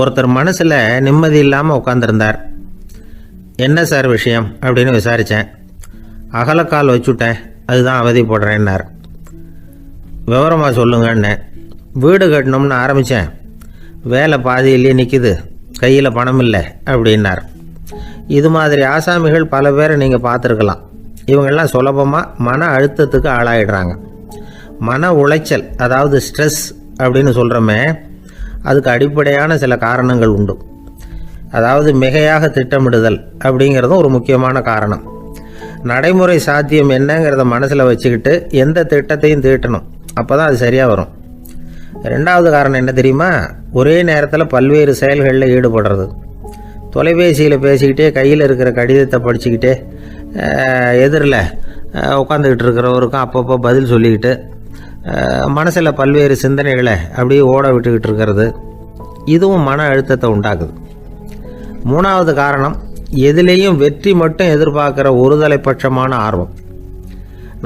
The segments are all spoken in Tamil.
ஒருத்தர் மனசில் நிம்மதி இல்லாமல் உட்காந்துருந்தார். என்ன சார் விஷயம் அப்படின்னு விசாரித்தேன். அகலக்கால் வச்சுட்டேன், அதுதான் அவதிப்படுறேன்னார். விவரமாக சொல்லுங்கன்னு. வீடு கட்டணும்னு ஆரம்பித்தேன், வேலை பாதியிலேயே நிற்கிது, கையில் பணம் இல்லை அப்படின்னார். இது மாதிரி ஆசாமிகள் பல பேரை நீங்கள் பார்த்துருக்கலாம். இவங்கெல்லாம் சுலபமாக மன அழுத்தத்துக்கு ஆளாயிடுறாங்க. மன உளைச்சல், அதாவது ஸ்ட்ரெஸ் அப்படின்னு சொல்கிறோமே, அதுக்கு அடிப்படையான சில காரணங்கள் உண்டு. அதாவது மிகையாக திட்டமிடுதல் அப்படிங்கிறதும் ஒரு முக்கியமான காரணம். நடைமுறை சாத்தியம் என்னங்கிறத மனசில் வச்சுக்கிட்டு எந்த திட்டத்தையும் தீட்டணும், அப்போ தான் அது சரியாக வரும். ரெண்டாவது காரணம் என்ன தெரியுமா? ஒரே நேரத்தில் பல்வேறு செயல்களில் ஈடுபடுறது. தொலைபேசியில் பேசிக்கிட்டே கையில் இருக்கிற கடிதத்தை படிச்சுக்கிட்டே எதிரில் உட்காந்துக்கிட்டு இருக்கிறவருக்கும் அப்பப்போ பதில் சொல்லிக்கிட்டு மனசில் பல்வேறு சிந்தனைகளை அப்படியே ஓட விட்டுக்கிட்டு இருக்கிறது, இதுவும் மன அழுத்தத்தை உண்டாக்குது. மூணாவது காரணம், எதிலேயும் வெற்றி மட்டும் எதிர்பார்க்குற ஒருதலை பட்சமான ஆர்வம்.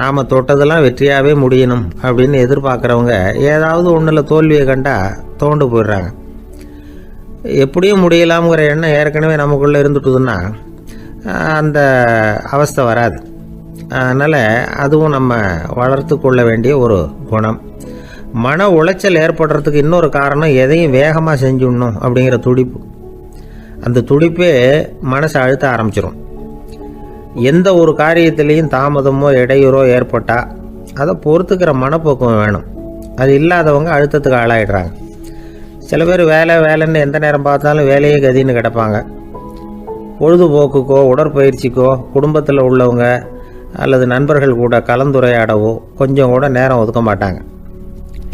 நாம் தொட்டதெல்லாம் வெற்றியாகவே முடியணும் அப்படின்னு எதிர்பார்க்குறவங்க ஏதாவது ஒன்றில் தோல்வியை கண்டால் தோண்டு போயிடுறாங்க. எப்படியும் முடியலாம்ங்கிற எண்ணம் ஏற்கனவே நமக்குள்ளே இருந்துட்டுதுன்னா அந்த அவஸ்தை வராது. அதனால் அதுவும் நம்ம வளர்த்து கொள்ள வேண்டிய ஒரு குணம். மன உளைச்சல் ஏற்படுறதுக்கு இன்னொரு காரணம், எதையும் வேகமாக செஞ்சுடணும் அப்படிங்கிற துடிப்பு. அந்த துடிப்பே மனசை அழுத்த ஆரம்பிச்சிடும். எந்த ஒரு காரியத்திலையும் தாமதமோ இடையூறோ ஏற்பட்டால் அதை பொறுத்துக்கிற மனப்போக்கம் வேணும். அது இல்லாதவங்க அழுத்தத்துக்கு ஆளாயிடுறாங்க. சில பேர் வேலைன்னு எந்த நேரம் பார்த்தாலும் வேலையே கதின்னு கிடப்பாங்க. பொழுதுபோக்குக்கோ உடற்பயிற்சிக்கோ குடும்பத்தில் உள்ளவங்க அல்லது நண்பர்கள் கூட கலந்துரையாடவோ கொஞ்சம் கூட நேரம் ஒதுக்க மாட்டாங்க.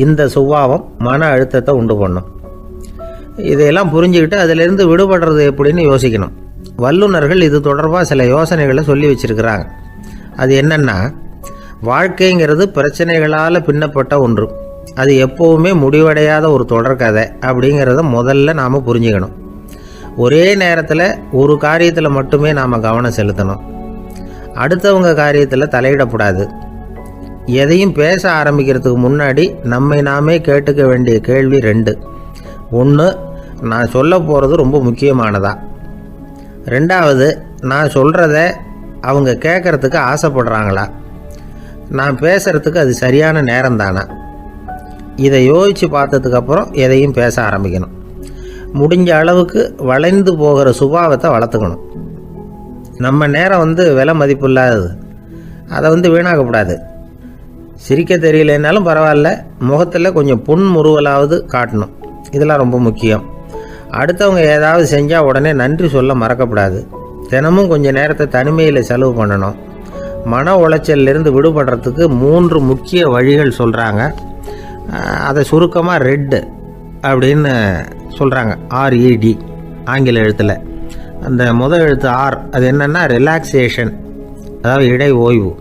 இந்த சுபாவம் மன அழுத்தத்தை உண்டு பண்ணும். இதையெல்லாம் புரிஞ்சுக்கிட்டு அதிலிருந்து விடுபடுறது எப்படின்னு யோசிக்கணும். வல்லுநர்கள் இது தொடர்பாக சில யோசனைகளை சொல்லி வச்சுருக்கிறாங்க. அது என்னென்னா, வாழ்க்கைங்கிறது பிரச்சனைகளால் பின்னப்பட்ட ஒன்று. அது எப்போவுமே முடிவடையாத ஒரு தொடர்கதை அப்படிங்கிறத முதல்ல நாம் புரிஞ்சுக்கணும். ஒரே நேரத்தில் ஒரு காரியத்தில் மட்டுமே நாம் கவனம் செலுத்தணும். அடுத்தவங்க காரியத்தில் தலையிடக்கூடாது. எதையும் பேச ஆரம்பிக்கிறதுக்கு முன்னாடி நம்மை நாமே கேட்டுக்க வேண்டிய கேள்வி 2. 1, நான் சொல்ல போகிறது ரொம்ப முக்கியமானதா? 2வது, நான் சொல்கிறத அவங்க கேட்குறதுக்கு ஆசைப்படுறாங்களா? நான் பேசுகிறதுக்கு அது சரியான நேரம் தானா? இதை யோசித்து பார்த்ததுக்கப்புறம் எதையும் பேச ஆரம்பிக்கணும். முடிஞ்ச அளவுக்கு வளைந்து போகிற சுபாவத்தை வளர்த்துக்கணும். நம்ம நேரம் விலை மதிப்பு இல்லாதது, அதை வீணாக்கக்கூடாது. சிரிக்க தெரியலனாலும் பரவாயில்ல, முகத்தில் கொஞ்சம் புன்முறுவலாவது காட்டணும். இதெல்லாம் ரொம்ப முக்கியம். அடுத்தவங்க ஏதாவது செஞ்சால் உடனே நன்றி சொல்ல மறக்கக்கூடாது. தினமும் கொஞ்சம் நேரத்தை தனிமையில் செலவு பண்ணணும். மன உளைச்சலிருந்து விடுபடுறதுக்கு 3 முக்கிய வழிகள் சொல்கிறாங்க. அதை சுருக்கமாக ரெட் அப்படின்னு சொல்கிறாங்க. RED ஆங்கில எழுத்தில். அந்த முதல் எழுத்து R, அது என்னென்னா ரிலாக்ஸேஷன், அதாவது இடை ஓய்வு.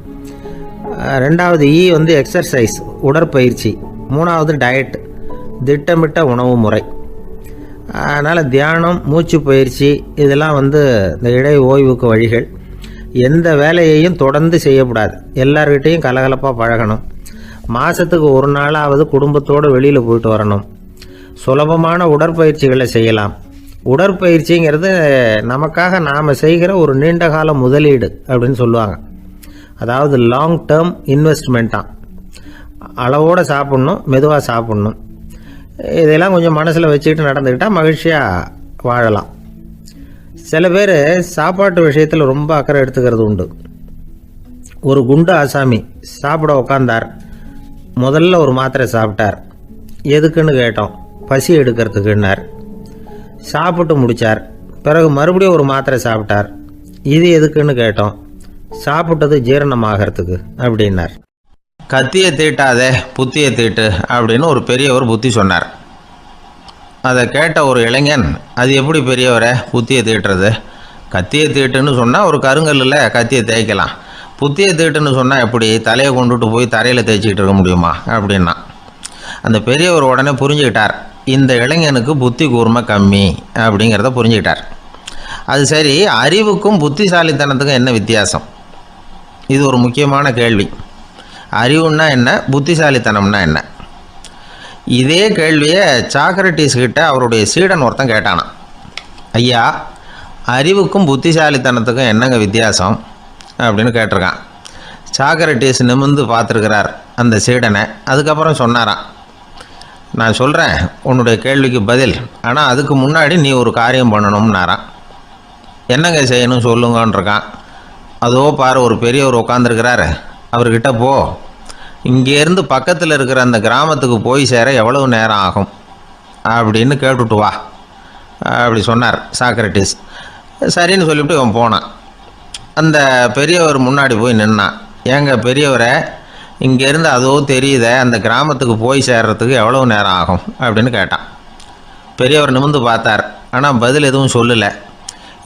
2வது E எக்ஸர்சைஸ், உடற்பயிற்சி. 3வது டயட், திட்டமிட்ட உணவு முறை. அதனால் தியானம், மூச்சு பயிற்சி இதெல்லாம் இந்த இடை ஓய்வுக்கு வழிகள். எந்த வேலையையும் தொடர்ந்து செய்யக்கூடாது. எல்லார்கிட்டையும் கலகலப்பாக பழகணும். மாதத்துக்கு ஒரு நாளாவது குடும்பத்தோடு வெளியில் போயிட்டு வரணும். சுலபமான உடற்பயிற்சிகளை செய்யலாம். உடற்பயிற்சிங்கிறது நமக்காக நாம் செய்கிற ஒரு நீண்டகால முதலீடு அப்படின்னு சொல்லுவாங்க. அதாவது லாங் டேர்ம் இன்வெஸ்ட்மெண்ட்டாக. அளவோடு சாப்பிட்ணும், மெதுவாக சாப்பிட்ணும். இதெல்லாம் கொஞ்சம் மனசில் வச்சுக்கிட்டு நடந்துக்கிட்டால் மகிழ்ச்சியாக வாழலாம். சில பேர் சாப்பாட்டு விஷயத்தில் ரொம்ப அக்கறை எடுத்துக்கிறது உண்டு. ஒரு குண்டு ஆசாமி சாப்பிட உக்காந்தார். முதல்ல ஒரு மாத்திரை சாப்பிட்டார். எதுக்குன்னு கேட்டோம். பசி எடுக்கிறதுக்குன்னார். சாப்பிட்டு முடித்தார். பிறகு மறுபடியும் ஒரு மாத்திரை சாப்பிட்டார். இது எதுக்குன்னு கேட்டோம். சாப்பிட்டது ஜீரணமாகறதுக்கு அப்படின்னார். கத்தியை தீட்டாதே புத்தியை தீட்டு அப்படின்னு ஒரு பெரியவர் புத்தி சொன்னார். அதை கேட்ட ஒரு இளைஞன், அது எப்படி பெரியவரை புத்தியை தீட்டுறது? கத்தியை தீட்டுன்னு சொன்னால் ஒரு கருங்கல்லில் கத்தியை தேய்க்கலாம். புத்தியை தீட்டுன்னு சொன்னால் எப்படி தலையை கொண்டுட்டு போய் தரையில் தேய்ச்சிக்கிட்டு இருக்க முடியுமா அப்படின்னா. அந்த பெரியவர் உடனே புரிஞ்சுக்கிட்டார், இந்த இளைஞனுக்கு புத்தி கூர்மை கம்மி அப்படிங்கிறத புரிஞ்சுக்கிட்டார். அது சரி, அறிவுக்கும் புத்திசாலித்தனத்துக்கும் என்ன வித்தியாசம்? இது ஒரு முக்கியமான கேள்வி. அறிவுன்னா என்ன, புத்திசாலித்தனம்னா என்ன? இதே கேள்வியை சாக்ரட்டிஸ் கிட்ட அவருடைய சீடன் ஒருத்தன் கேட்டானான். ஐயா, அறிவுக்கும் புத்திசாலித்தனத்துக்கும் என்னங்க வித்தியாசம் அப்படின்னு கேட்டிருக்கான். சாக்ரட்டிஸ் நிமிர்ந்து பார்த்துருக்கிறார் அந்த சீடனை. அதுக்கப்புறம் சொன்னாராம், நான் சொல்கிறேன் உன்னுடைய கேள்விக்கு பதில், ஆனால் அதுக்கு முன்னாடி நீ ஒரு காரியம் பண்ணணும்னாரான். என்னங்க செய்யணும் சொல்லுங்கன்றிருக்கான். அதோ பாரு, ஒரு பெரியவர் உட்காந்துருக்கிறாரு, அவர்கிட்ட போ, இங்கேருந்து பக்கத்தில் இருக்கிற அந்த கிராமத்துக்கு போய் சேர எவ்வளவு நேரம் ஆகும் அப்படின்னு கேட்டுட்டு வா அப்படி சொன்னார் சாக்ரட்டிஸ். சரின்னு சொல்லிவிட்டு இவன் போனான். அந்த பெரியவர் முன்னாடி போய் நின்னான். ஏங்க பெரியவரை, இங்கேருந்து அதோ தெரியுத அந்த கிராமத்துக்கு போய் சேர்றதுக்கு எவ்வளோ நேரம் ஆகும் அப்படின்னு கேட்டான். பெரியவர் நிமிர்ந்து பார்த்தார், ஆனால் பதில் எதுவும் சொல்லலை.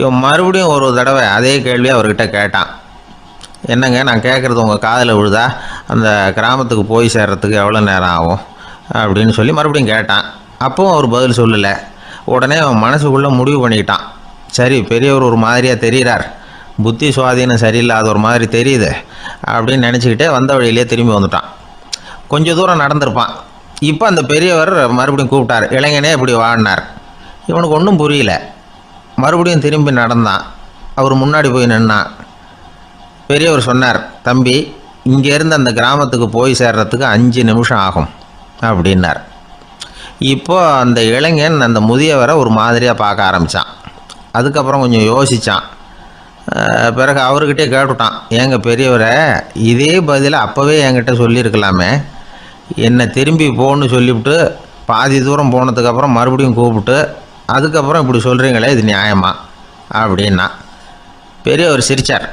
இவன் மறுபடியும் ஒரு தடவை அதே கேள்வியை அவர்கிட்ட கேட்டான். என்னங்க, நான் கேட்குறது உங்கள் காதில் விழுதா, அந்த கிராமத்துக்கு போய் சேர்றதுக்கு எவ்வளோ நேரம் ஆகும் அப்படின்னு சொல்லி மறுபடியும் கேட்டான். அப்பவும் அவர் பதில் சொல்லலை. உடனே அவன் மனசுக்குள்ளே முடிவு பண்ணிக்கிட்டான், சரி பெரியவர் ஒரு மாதிரியாக தெரிகிறார், புத்தி சுவாதீனம் சரியில்லாத ஒரு மாதிரி தெரியுது அப்படின்னு நினச்சிக்கிட்டே வந்த வழியிலே திரும்பி வந்துட்டான். கொஞ்சம் தூரம் நடந்திருப்பான். இப்போ அந்த பெரியவர் மறுபடியும் கூப்பிட்டார், இளைஞனே இப்படி வாடினார். இவனுக்கு ஒன்றும் புரியல. மறுபடியும் திரும்பி நடந்தான். அவர் முன்னாடி போய் நின்னான். பெரியவர் சொன்னார், தம்பி, இங்கேருந்து அந்த கிராமத்துக்கு போய் சேர்றதுக்கு 5 நிமிஷம் ஆகும் அப்படின்னார். இப்போது அந்த இளைஞன் அந்த முதியவரை ஒரு மாதிரியாக பார்க்க ஆரம்பித்தான். அதுக்கப்புறம் கொஞ்சம் யோசித்தான். பிறகு அவர்கிட்டே கேட்டுட்டான், ஏங்க பெரியவரை, இதே பதிலை அப்போவே என்கிட்ட சொல்லியிருக்கலாமே, என்னை திரும்பி போன்னு சொல்லிவிட்டு பாதி தூரம் போனதுக்கப்புறம் மறுபடியும் கூப்பிட்டு அதுக்கப்புறம் இப்படி சொல்கிறீங்களே, இது நியாயமா அப்படின்னா. பெரியவர் சிரித்தார்.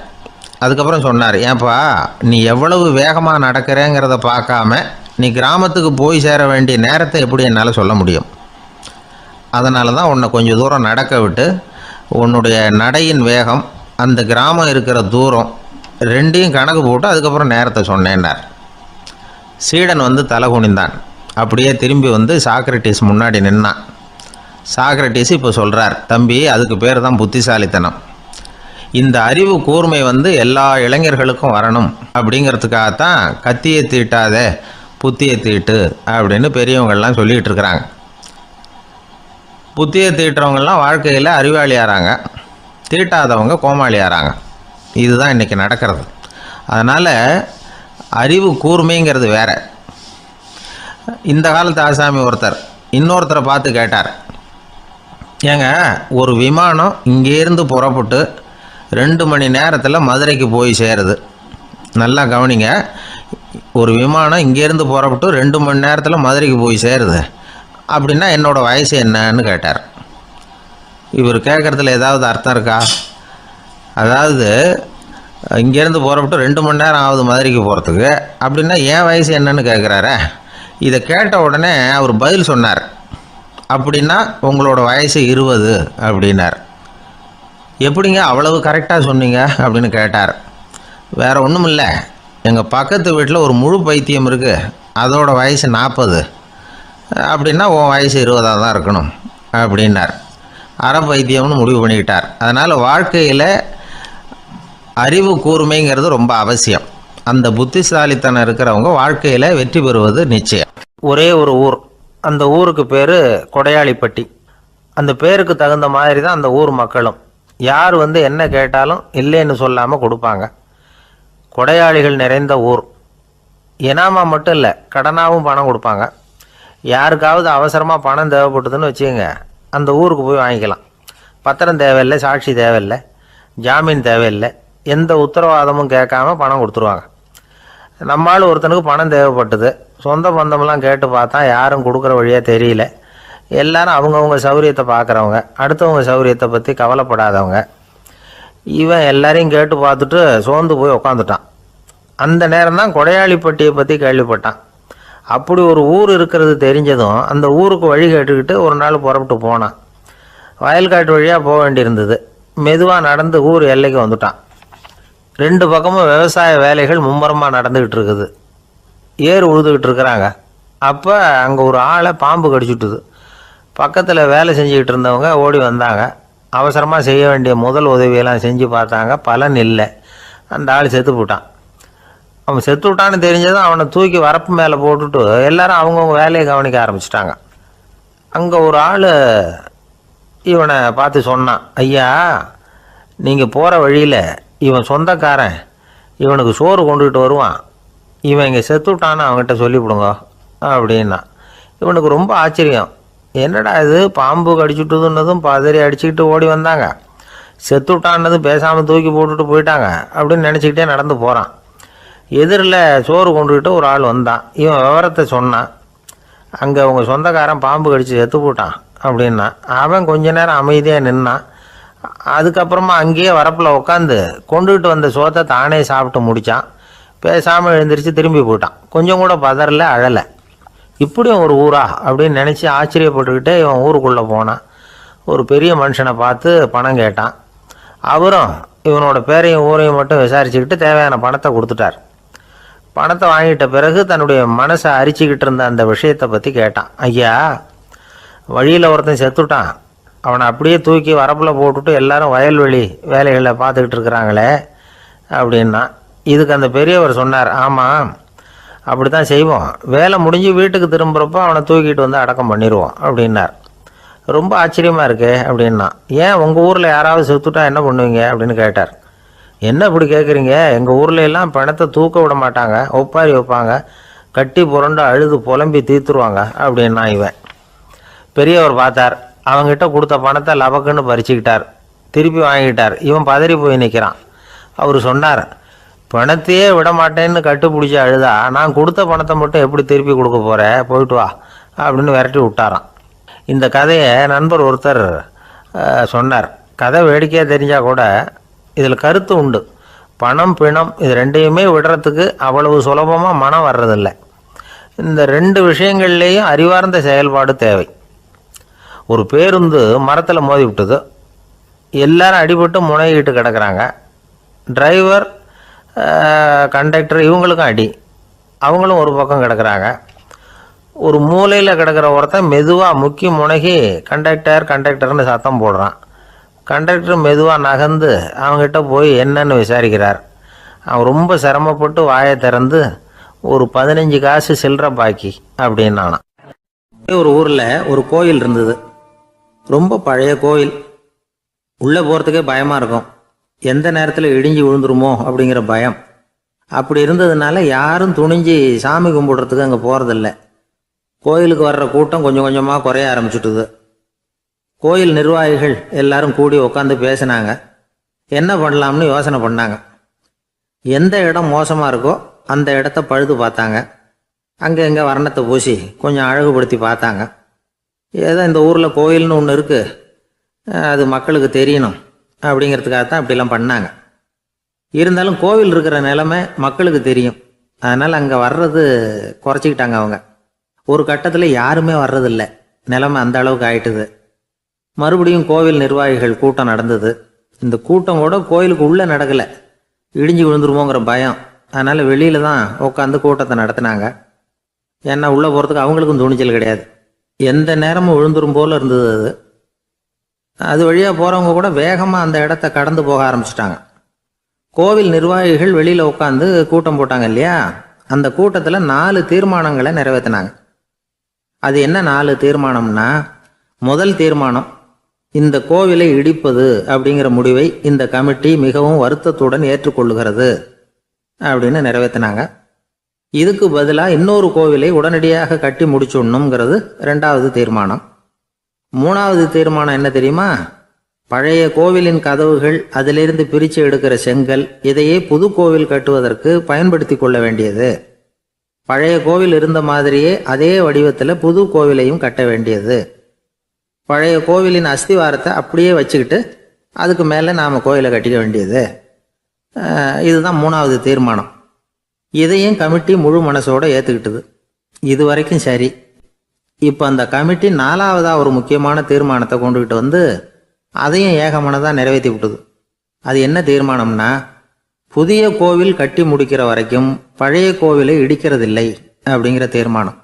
அதுக்கப்புறம் சொன்னார், ஏன்பா, நீ எவ்வளவு வேகமாக நடக்கிறேங்கிறத பார்க்காம நீ கிராமத்துக்கு போய் சேர வேண்டிய நேரத்தை எப்படி என்னால் சொல்ல முடியும்? அதனால தான் உன்னை கொஞ்சம் தூரம் நடக்க விட்டு உன்னுடைய நடையின் வேகம், அந்த கிராமம் இருக்கிற தூரம் ரெண்டையும் கணக்கு போட்டு அதுக்கப்புறம் நேரத்தை சொன்னேன்னார். சீடன் வந்து தலை குனிந்தான். அப்படியே திரும்பி வந்து சாக்ரட்டிஸ் முன்னாடி நின்னான். சாக்ரட்டிஸ் இப்போ சொல்கிறார், தம்பி, அதுக்கு பேர் தான் புத்திசாலித்தனம். இந்த அறிவு கூர்மை வந்து எல்லா இளைஞர்களுக்கும் வரணும் அப்படிங்கிறதுக்காகத்தான் கத்தியை தீட்டாத புத்தியை தீட்டு அப்படின்னு பெரியவங்கள்லாம் சொல்லிகிட்டு இருக்கிறாங்க. புத்தியை தீட்டுறவங்கெல்லாம் வாழ்க்கையில் அறிவாளியாகிறாங்க, தீட்டாதவங்க கோமாளியாகிறாங்க. இதுதான் இன்றைக்கி நடக்கிறது. அதனால் அறிவு கூர்மைங்கிறது வேறு. இந்த காலத்து ஆசாமி ஒருத்தர் இன்னொருத்தரை பார்த்து கேட்டார், ஏங்க, ஒரு விமானம் இங்கேருந்து புறப்பட்டு 2 மணி நேரத்தில் மதுரைக்கு போய் சேருது. நல்லா கவனிங்க, ஒரு விமானம் இங்கேருந்து புறப்பட்டு 2 மணி நேரத்தில் மதுரைக்கு போய் சேருது அப்படின்னா என்னோடய வயசு என்னன்னு கேட்டார். இவர் கேட்குறதுல ஏதாவது அர்த்தம் இருக்கா? அதாவது இங்கேருந்து புறப்பட்டு 2 மணி நேரம் ஆகுது மதுரைக்கு போகிறதுக்கு, அப்படின்னா என் வயசு என்னன்னு கேட்குறாரு. இதை கேட்ட உடனே அவர் பதில் சொன்னார், அப்படின்னா உங்களோட வயசு 20 அப்படின்னார். எப்படிங்க அவ்வளவு கரெக்டாக சொன்னீங்க அப்படின்னு கேட்டார். வேறு ஒன்றும் இல்லை, எங்கள் பக்கத்து வீட்டில் ஒரு முழு பைத்தியம் இருக்குது, அதோட வயசு 40, அப்படின்னா உன் வயசு 20 தான் இருக்கணும் அப்படின்னார். அரை பைத்தியம்னு முடிவு பண்ணிக்கிட்டார். அதனால் வாழ்க்கையில் அறிவு கூர்மைங்கிறது ரொம்ப அவசியம். அந்த புத்திசாலித்தனம் இருக்கிறவங்க வாழ்க்கையில் வெற்றி பெறுவது நிச்சயம். ஒரே ஒரு ஊர், அந்த ஊருக்கு பேர் கொடையாளிப்பட்டி. அந்த பேருக்கு தகுந்த மாதிரி தான் அந்த ஊர் மக்களும். யார் வந்து என்ன கேட்டாலும் இல்லைன்னு சொல்லாமல் கொடுப்பாங்க. கொடையாளிகள் நிறைந்த ஊர். இனாமா மட்டும் இல்லை, கடனாகவும் பணம் கொடுப்பாங்க. யாருக்காவது அவசரமாக பணம் தேவைப்பட்டதுன்னு வச்சுக்கோங்க, அந்த ஊருக்கு போய் வாங்கிக்கலாம். பத்திரம் தேவையில்லை, சாட்சி தேவையில்லை, ஜாமீன் தேவையில்லை, எந்த உத்தரவாதமும் கேட்காம பணம் கொடுத்துருவாங்க. நம்மளால் ஒருத்தனுக்கு பணம் தேவைப்பட்டது, சொந்த பந்தமெல்லாம் கேட்டு பார்த்தா யாரும் கொடுக்குற வழியாக தெரியல. எல்லாரும் அவங்கவுங்க சௌரியத்தை பார்க்குறவங்க, அடுத்தவங்க சௌரியத்தை பற்றி கவலைப்படாதவங்க. இவன் எல்லாரையும் கேட்டு பார்த்துட்டு சோர்ந்து போய் உக்காந்துட்டான். அந்த நேரம் தான் கொடையாளிப்பட்டியை பற்றி கேள்விப்பட்டான். அப்படி ஒரு ஊர் இருக்கிறது தெரிஞ்சதும் அந்த ஊருக்கு வழி கேட்டுக்கிட்டு ஒரு நாள் புறப்பட்டு போனான். வயல்காட்டு வழியாக போக வேண்டியிருந்தது. மெதுவாக நடந்து ஊர் எல்லைக்கு வந்துட்டான். 2 பக்கமும் விவசாய வேலைகள் மும்முரமாக நடந்துக்கிட்டு இருக்குது. ஏர் உழுதுகிட்டு இருக்கிறாங்க. அப்போ அங்கே ஒரு ஆளை பாம்பு கடிச்சுட்டுது. பக்கத்தில் வேலை செஞ்சுக்கிட்டு இருந்தவங்க ஓடி வந்தாங்க. அவசரமாக செய்ய வேண்டிய முதல் உதவியெல்லாம் செஞ்சு பார்த்தாங்க, பலன் இல்லை. அந்த ஆள் செத்து போட்டான். அவன் செத்து விட்டான்னு தெரிஞ்சதும் அவனை தூக்கி வரப்பு மேலே போட்டுட்டு எல்லாரும் அவங்கவுங்க வேலையை கவனிக்க ஆரம்பிச்சிட்டாங்க. அங்கே ஒரு ஆள் இவனை பார்த்து சொன்னான், ஐயா, நீங்கள் போகிற வழியில் இவன் சொந்தக்காரன் இவனுக்கு சோறு கொண்டுகிட்டு வருவான், இவன் இங்கே செத்து விட்டான்னு அவங்ககிட்ட சொல்லிவிடுங்க அப்படின்னா. இவனுக்கு ரொம்ப ஆச்சரியம், என்னடா இது பாம்பு கடிச்சுட்டுதுன்னதும் பதறி அடிச்சுக்கிட்டு ஓடி வந்தாங்க, செத்து விட்டான்னதும் பேசாமல் தூக்கி போட்டுட்டு போயிட்டாங்க அப்படின்னு நினச்சிக்கிட்டே நடந்து போகிறான். எதிரில் சோறு கொண்டுக்கிட்டு ஒரு ஆள் வந்தான். இவன் விவரத்தை சொன்னான். அங்கே அவங்க சொந்தக்காரன் பாம்பு கடிச்சு செத்து போட்டான் அப்படின்னா. அவன் கொஞ்ச நேரம் அமைதியாக நின்னான். அதுக்கப்புறமா அங்கேயே வரப்பில் உட்காந்து கொண்டுகிட்டு வந்த சோத்தை தானே சாப்பிட்டு முடித்தான். பேசாமல் எழுந்திரிச்சு திரும்பி போயிட்டான். கொஞ்சம் கூட பதறல, அழலை. இப்படியும் ஒரு ஊரா அப்படின்னு நினச்சி ஆச்சரியப்பட்டுக்கிட்டே இவன் ஊருக்குள்ளே போனான். ஒரு பெரிய மனுஷனை பார்த்து பணம் கேட்டான். அவரும் இவனோட பேரையும் ஊரையும் மட்டும் விசாரிச்சுக்கிட்டு தேவையான பணத்தை கொடுத்துட்டார். பணத்தை வாங்கிட்ட பிறகு தன்னுடைய மனசை அரிச்சிக்கிட்டு இருந்த அந்த விஷயத்தை பற்றி கேட்டான். ஐயா, வழியில் ஒருத்தன் செத்துட்டான், அவனை அப்படியே தூக்கி வரப்பில் போட்டுட்டு எல்லாரும் வயல்வெளி வேலைகளை பார்த்துக்கிட்டு இருக்கிறாங்களே அப்படின்னா. இதுக்கு அந்த பெரியவர் சொன்னார், ஆமாம், அப்படி தான் செய்வோம், வேலை முடிஞ்சு வீட்டுக்கு திரும்புகிறப்போ அவனை தூக்கிட்டு வந்து அடக்கம் பண்ணிடுவோம் அப்படின்னார். ரொம்ப ஆச்சரியமாக இருக்கே அப்படின்னா. ஏன் உங்கள் ஊரில் யாராவது செத்துட்டா என்ன பண்ணுவீங்க அப்படின்னு கேட்டார். என்ன இப்படி கேட்குறீங்க, எங்கள் ஊரில் எல்லாம் பணத்தை தூக்க விட மாட்டாங்க, ஒப்பாரி வைப்பாங்க, கட்டி புரண்டு அழுது புலம்பி தீர்த்துருவாங்க அப்படின்னா. இவன் பெரியவர் பார்த்தார். அவங்ககிட்ட கொடுத்த பணத்தை லபக்குன்னு பறிச்சுக்கிட்டார். திருப்பி வாங்கிட்டார். இவன் பதறி போய் நிற்கிறான். அவர் சொன்னார், பணத்தையே விட மாட்டேன்னு கட்டுப்பிடிச்சி அழுதா நான் கொடுத்த பணத்தை மட்டும் எப்படி திருப்பி கொடுக்க போகிறேன், போயிட்டு வா அப்படின்னு விரட்டி விட்டாரான். இந்த கதையை நண்பர் ஒருத்தர் சொன்னார். கதை வேடிக்கையாக தெரிஞ்சால் கூட இதில் கருத்து உண்டு. பணம் பிணம் இது ரெண்டையுமே விடுறதுக்கு அவ்வளவு சுலபமாக மனம் வர்றதில்லை. இந்த ரெண்டு விஷயங்கள்லேயும் அறிவார்ந்த செயல்பாடு தேவை. ஒரு பேருந்து மரத்தில் மோதி விட்டது. எல்லாரும் அடிபட்டு முனைகிட்டு கிடக்கிறாங்க. டிரைவர், கண்டக்டர் இவங்களுக்கும் அடி, அவங்களும் ஒரு பக்கம் கிடக்கிறாங்க. ஒரு மூலையில் கிடக்கிற ஒருத்தன் மெதுவாக முக்கி முனகி கண்டக்டர்னு சத்தம் போடுறான். கண்டக்டர் மெதுவாக நகர்ந்து அவங்ககிட்ட போய் என்னன்னு விசாரிக்கிறார். அவன் ரொம்ப சிரமப்பட்டு வாயை திறந்து ஒரு 15 காசு சில்லற பாக்கி அப்படின்னானான். ஒரு ஊரில் ஒரு கோயில் இருந்தது. ரொம்ப பழைய கோயில். உள்ளே போகிறதுக்கே பயமாக இருக்கும். எந்த நேரத்தில் இடிஞ்சு விழுந்துருமோ அப்படிங்கிற பயம். அப்படி இருந்ததுனால யாரும் துணிஞ்சு சாமி கும்பிடுறதுக்கு அங்கே போகிறதில்ல. கோயிலுக்கு வர்ற கூட்டம் கொஞ்சம் கொஞ்சமாக குறைய ஆரம்பிச்சுட்டுது. கோயில் நிர்வாகிகள் எல்லாரும் கூடி உட்காந்து பேசினாங்க. என்ன பண்ணலாம்னு யோசனை பண்ணாங்க. எந்த இடம் மோசமாக இருக்கோ அந்த இடத்த பழுது பார்த்தாங்க. அங்கே எங்கே வர்ணத்தை பூசி கொஞ்சம் அழகுபடுத்தி பார்த்தாங்க. ஏதோ இந்த ஊரில் கோயில்னு ஒன்று இருக்குது, அது மக்களுக்கு தெரியணும் அப்படிங்கிறதுக்காகத்தான் இப்படிலாம் பண்ணாங்க. இருந்தாலும் கோவில் இருக்கிற நிலைமை மக்களுக்கு தெரியும். அதனால் அங்கே வர்றது குறைச்சிக்கிட்டாங்க அவங்க. ஒரு கட்டத்தில் யாருமே வர்றதில்லை. நிலைமை அந்த அளவுக்கு ஆயிட்டுது. மறுபடியும் கோவில் நிர்வாகிகள் கூட்டம் நடந்தது. இந்த கூட்டம் கூட கோயிலுக்கு உள்ளே நடக்கலை. இடிஞ்சு விழுந்துருமோங்கிற பயம். அதனால் வெளியில் தான் உட்காந்து கூட்டத்தை நடத்தினாங்க. ஏன்னா உள்ளே போகிறதுக்கு அவங்களுக்கும் துணிச்சல் கிடையாது. எந்த நேரமும் விழுந்துரும் போல் இருந்தது அது. அது வழியாக போகிறவங்க கூட வேகமாக அந்த இடத்த கடந்து போக ஆரம்பிச்சிட்டாங்க. கோவில் நிர்வாகிகள் வெளியில் உட்காந்து கூட்டம் போட்டாங்க இல்லையா, அந்த கூட்டத்தில் 4 தீர்மானங்களை நிறைவேற்றினாங்க. அது என்ன 4 தீர்மானம்னா, முதல் தீர்மானம், இந்த கோவிலை இடிப்பது அப்படிங்கிற முடிவை இந்த கமிட்டி மிகவும் வருத்தத்துடன் ஏற்றுக்கொள்ளுகிறது அப்படின்னு நிறைவேற்றினாங்க. இதுக்கு பதிலாக இன்னொரு கோவிலை உடனடியாக கட்டி முடிச்சுடணுங்கிறது 2வது தீர்மானம். 3வது தீர்மானம் என்ன தெரியுமா, பழைய கோவிலின் கதவுகள், அதிலிருந்து பிரித்து எடுக்கிற செங்கல், இதையே புது கோவில் கட்டுவதற்கு பயன்படுத்தி கொள்ள வேண்டியது. பழைய கோவில் இருந்த மாதிரியே அதே வடிவத்தில் புது கோவிலையும் கட்ட வேண்டியது. பழைய கோவிலின் அஸ்திவாரத்தை அப்படியே வச்சுக்கிட்டு அதுக்கு மேலே நாம் கோயிலை கட்டிக்க வேண்டியது. இதுதான் 3வது தீர்மானம். இதையும் கமிட்டி முழு மனசோடு ஏற்றுக்கிட்டது. இது வரைக்கும் சரி. இப்போ அந்த கமிட்டி 4வதாக ஒரு முக்கியமான தீர்மானத்தை கொண்டுகிட்டு வந்து அதையும் ஏகமனதாக நிறைவேற்றி விட்டது. அது என்ன தீர்மானம்னா, புதிய கோவில் கட்டி முடிக்கிற வரைக்கும் பழைய கோவிலை இடிக்கிறதில்லை அப்படிங்கிற தீர்மானம்.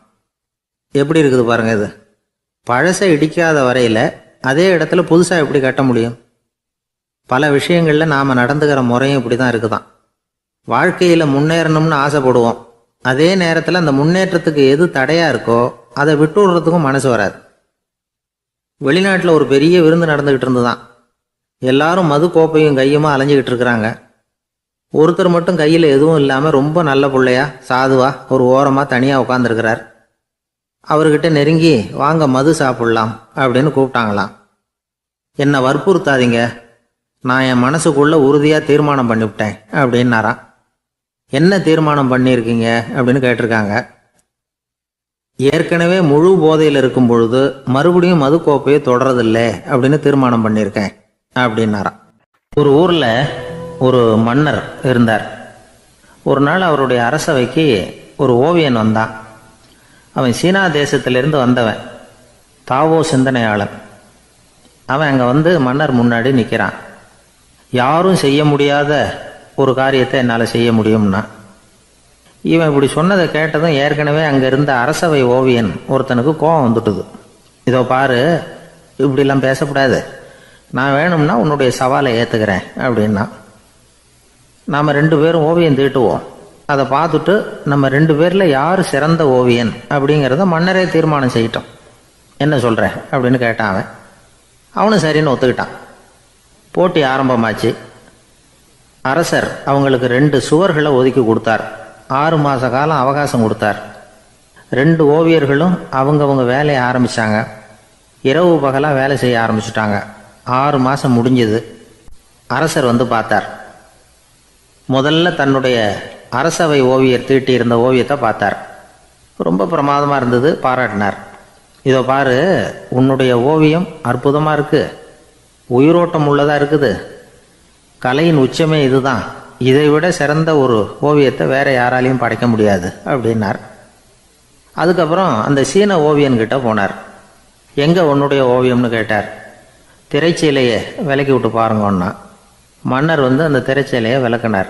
எப்படி இருக்குது பாருங்க இது. பழசை இடிக்காத வரையில் அதே இடத்துல புதுசாக எப்படி கட்ட முடியும்? பல விஷயங்களில் நாம் நடந்துக்கிற முறையும் இப்படி தான் இருக்குதான். வாழ்க்கையில் முன்னேறணும்னு ஆசைப்படுவோம். அதே நேரத்தில் அந்த முன்னேற்றத்துக்கு எது தடையாக இருக்கோ அதை விட்டு விடுறதுக்கும் மனசு வராது. வெளிநாட்டில் ஒரு பெரிய விருந்து நடந்துக்கிட்டு இருந்துதான். எல்லாரும் மது கோப்பையும் கையுமா அலைஞ்சிக்கிட்டு இருக்கிறாங்க. ஒருத்தர் மட்டும் கையில் எதுவும் இல்லாமல் ரொம்ப நல்ல பிள்ளையா சாதுவா ஒரு ஓரமாக தனியாக உட்காந்துருக்கிறார். அவர்கிட்ட நெருங்கி வாங்க மது சாப்பிட்லாம் அப்படின்னு கூப்பிட்டாங்களாம். என்னை வற்புறுத்தாதீங்க, நான் என் மனசுக்குள்ளே உறுதியாக தீர்மானம் பண்ணிவிட்டேன் அப்படின்னாராம். என்ன தீர்மானம் பண்ணியிருக்கீங்க அப்படின்னு கேட்டிருக்காங்க. ஏற்கனவே முழு போதையில் இருக்கும் பொழுது மறுபடியும் மது கோப்பையை தொடரதில்லை அப்படின்னு தீர்மானம் பண்ணியிருக்கேன் அப்படின்னாராம். ஒரு ஊரில் ஒரு மன்னர் இருந்தார். ஒரு நாள் அவருடைய அரசவைக்கு ஒரு ஓவியன் வந்தான். அவன் சீனா தேசத்திலிருந்து வந்தவன், தாவோ சிந்தனையாளன். அவன் அங்கே வந்து மன்னர் முன்னாடி நிற்கிறான். யாரும் செய்ய முடியாத ஒரு காரியத்தை என்னால் செய்ய முடியும்னா. இவன் இப்படி சொன்னதை கேட்டதும் ஏற்கனவே அங்கே இருந்த அரசவை ஓவியன் ஒருத்தனுக்கு கோபம் வந்துட்டுது. இதோ பாரு, இப்படிலாம் பேசக்கூடாது, நான் வேணும்னா உன்னுடைய சவாலை ஏற்றுக்கிறேன் அப்படின்னா. நாம் 2 பேரும் ஓவியம் தீட்டுவோம், அதை பார்த்துட்டு நம்ம 2 பேரில் யார் சிறந்த ஓவியன் அப்படிங்கிறத மன்னரே தீர்மானம் செய்யட்டும், என்ன சொல்கிற அப்படின்னு கேட்டான் அவன். அவனும் சரின்னு ஒத்துக்கிட்டான். போட்டி ஆரம்பமாச்சு. அரசர் அவங்களுக்கு 2 சுவர்களை ஒதுக்கி கொடுத்தார். 6 மாத காலம் அவகாசம் கொடுத்தார். 2 ஓவியர்களும் அவங்கவுங்க வேலையை ஆரம்பித்தாங்க. இரவு பகலாக வேலை செய்ய ஆரம்பிச்சுட்டாங்க. 6 மாதம் முடிஞ்சது. அரசர் வந்து பார்த்தார். முதல்ல தன்னுடைய அரசவை ஓவியர் தீட்டி இருந்த ஓவியத்தை பார்த்தார். ரொம்ப பிரமாதமாக இருந்தது, பாராட்டினார். இதோ பாரு, உன்னுடைய ஓவியம் அற்புதமாக இருக்குது, உயிரோட்டம் உள்ளதாக இருக்குது, கலையின் உச்சமே இதுதான், இதை விட சிறந்த ஒரு ஓவியத்தை வேற யாராலையும் படைக்க முடியாது அப்படின்னார். அதுக்கப்புறம் அந்த சீன ஓவியன்கிட்ட போனார். எங்கே உன்னுடைய ஓவியம்னு கேட்டார். திரைச்சீலையை விலக்கி விட்டு பாருங்கன்னா. மன்னர் வந்து அந்த திரைச்சீலையை விளக்குனார்.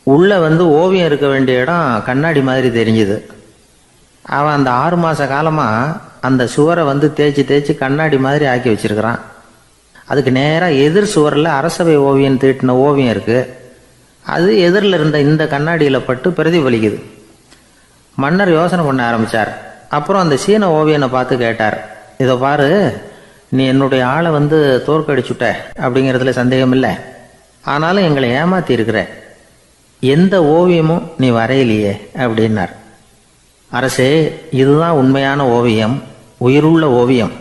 உள்ளே வந்து ஓவியம் இருக்க வேண்டிய இடம் கண்ணாடி மாதிரி தெரிஞ்சுது. அவன் அந்த 6 மாத காலமாக அந்த சுவரை வந்து தேய்ச்சி தேய்ச்சி கண்ணாடி மாதிரி ஆக்கி வச்சிருக்கிறான். அதுக்கு நேராக எதிர் சுவரில் அரசவை ஓவியன் தீட்டின ஓவியம் இருக்குது. அது எதிரில் இருந்த இந்த கண்ணாடியில் பட்டு பிரதிபலிக்குது. மன்னர் யோசனை பண்ண ஆரம்பித்தார். அப்புறம் அந்த சீன ஓவியனை பார்த்து கேட்டார். இதை பாரு, நீ என்னுடைய ஆளை வந்து தோற்கடிச்சுட்ட அப்படிங்கிறதுல சந்தேகம் இல்லை, ஆனாலும் எங்களை ஏமாற்றி இருக்கிற, எந்த ஓவியமும் நீ வரையிலையே அப்படின்னார். அரசே, இதுதான் உண்மையான ஓவியம், உயிருள்ள ஓவியம்.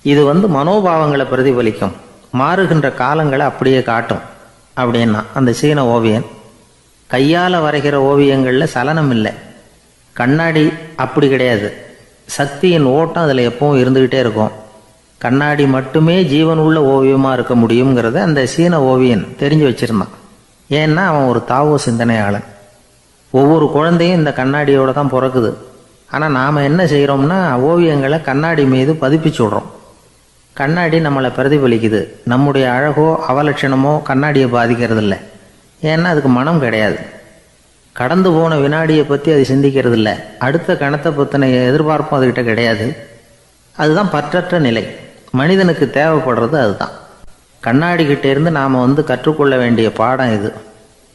இது வந்து மனோபாவங்களை பிரதிபலிக்கும், மாறுகின்ற காலங்களை அப்படியே காட்டும் அப்படின்னா அந்த சீன ஓவியன். கையால் வரைகிற ஓவியங்களில் சலனம் இல்லை, கண்ணாடி அப்படி கிடையாது, சக்தியின் ஓட்டம் அதில் எப்பவும் இருந்துக்கிட்டே இருக்கும். கண்ணாடி மட்டுமே ஜீவனுள்ள ஓவியமாக இருக்க முடியுங்கிறத அந்த சீன ஓவியன் தெரிஞ்சு வச்சிருந்தான். ஏன்னா அவன் ஒரு தாவோ சிந்தனையாளன். ஒவ்வொரு குழந்தையும் இந்த கண்ணாடியோடு தான் பிறக்குது. ஆனால் நாம் என்ன செய்கிறோம்னா ஓவியங்களை கண்ணாடி மீது பதிப்பிச்சு விட்றோம். கண்ணாடி நம்மளை பிரதிபலிக்குது. நம்முடைய அழகோ அவலட்சணமோ கண்ணாடியை பாதிக்கிறது இல்லை. ஏன்னா அதுக்கு மனம் கிடையாது. கடந்து போன வினாடியை பற்றி அது சிந்திக்கிறது இல்லை. அடுத்த கணத்தை பற்றின எதிர்பார்ப்பும் அதுக்கிட்ட கிடையாது. அதுதான் பற்றற்ற நிலை. மனிதனுக்கு தேவைப்படுறது அதுதான். கண்ணாடிக்கிட்டே இருந்து நாம் வந்து கற்றுக்கொள்ள வேண்டிய பாடம் இது.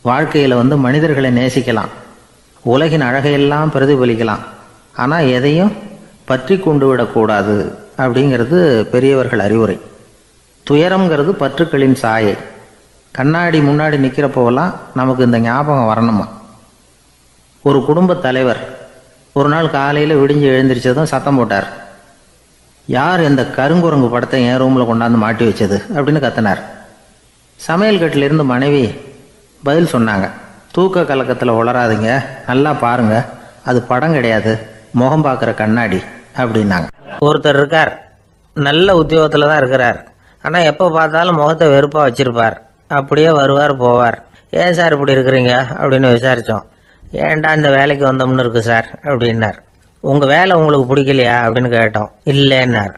வாழ்க்கையில் வந்து மனிதர்களை நேசிக்கலாம், உலகின் அழகையெல்லாம் பிரதிபலிக்கலாம், ஆனால் எதையும் பற்றி கொண்டு விடக்கூடாது அப்படிங்கிறது பெரியவர்கள் அறிவுரை. துயரம்ங்கிறது பற்றுக்களின் சாயை. கண்ணாடி முன்னாடி நிற்கிறப்போவெல்லாம் நமக்கு இந்த ஞாபகம் வரணுமா. ஒரு குடும்பத் தலைவர் ஒரு நாள் காலையில் விடிஞ்சு எழுந்திரிச்சதும் சத்தம் போட்டார். யார் இந்த கருங்குரங்கு படத்தை என் ரூமில் கொண்டாந்து மாட்டி வச்சது அப்படின்னு கத்தினார். சமையல் கட்டிலிருந்து மனைவி பதில் சொன்னாங்க. தூக்க கலக்கத்தில் உளராதிங்க, நல்லா பாருங்க, அது படம் கிடையாது, முகம் பார்க்குற கண்ணாடி அப்படின்னாங்க. ஒருத்தர் இருக்கார், நல்ல உத்தியோகத்தில் தான் இருக்கிறார், ஆனால் எப்போ பார்த்தாலும் முகத்தை வெறுப்பாக வச்சிருப்பார். அப்படியே வருவார் போவார். ஏன் சார் இப்படி இருக்கிறீங்க அப்படின்னு விசாரித்தோம். ஏன்டா இந்த வேலைக்கு வந்தோம்னு இருக்கு சார் அப்படின்னார். உங்கள் வேலை உங்களுக்கு பிடிக்கலையா அப்படின்னு கேட்டோம். இல்லைன்னார்.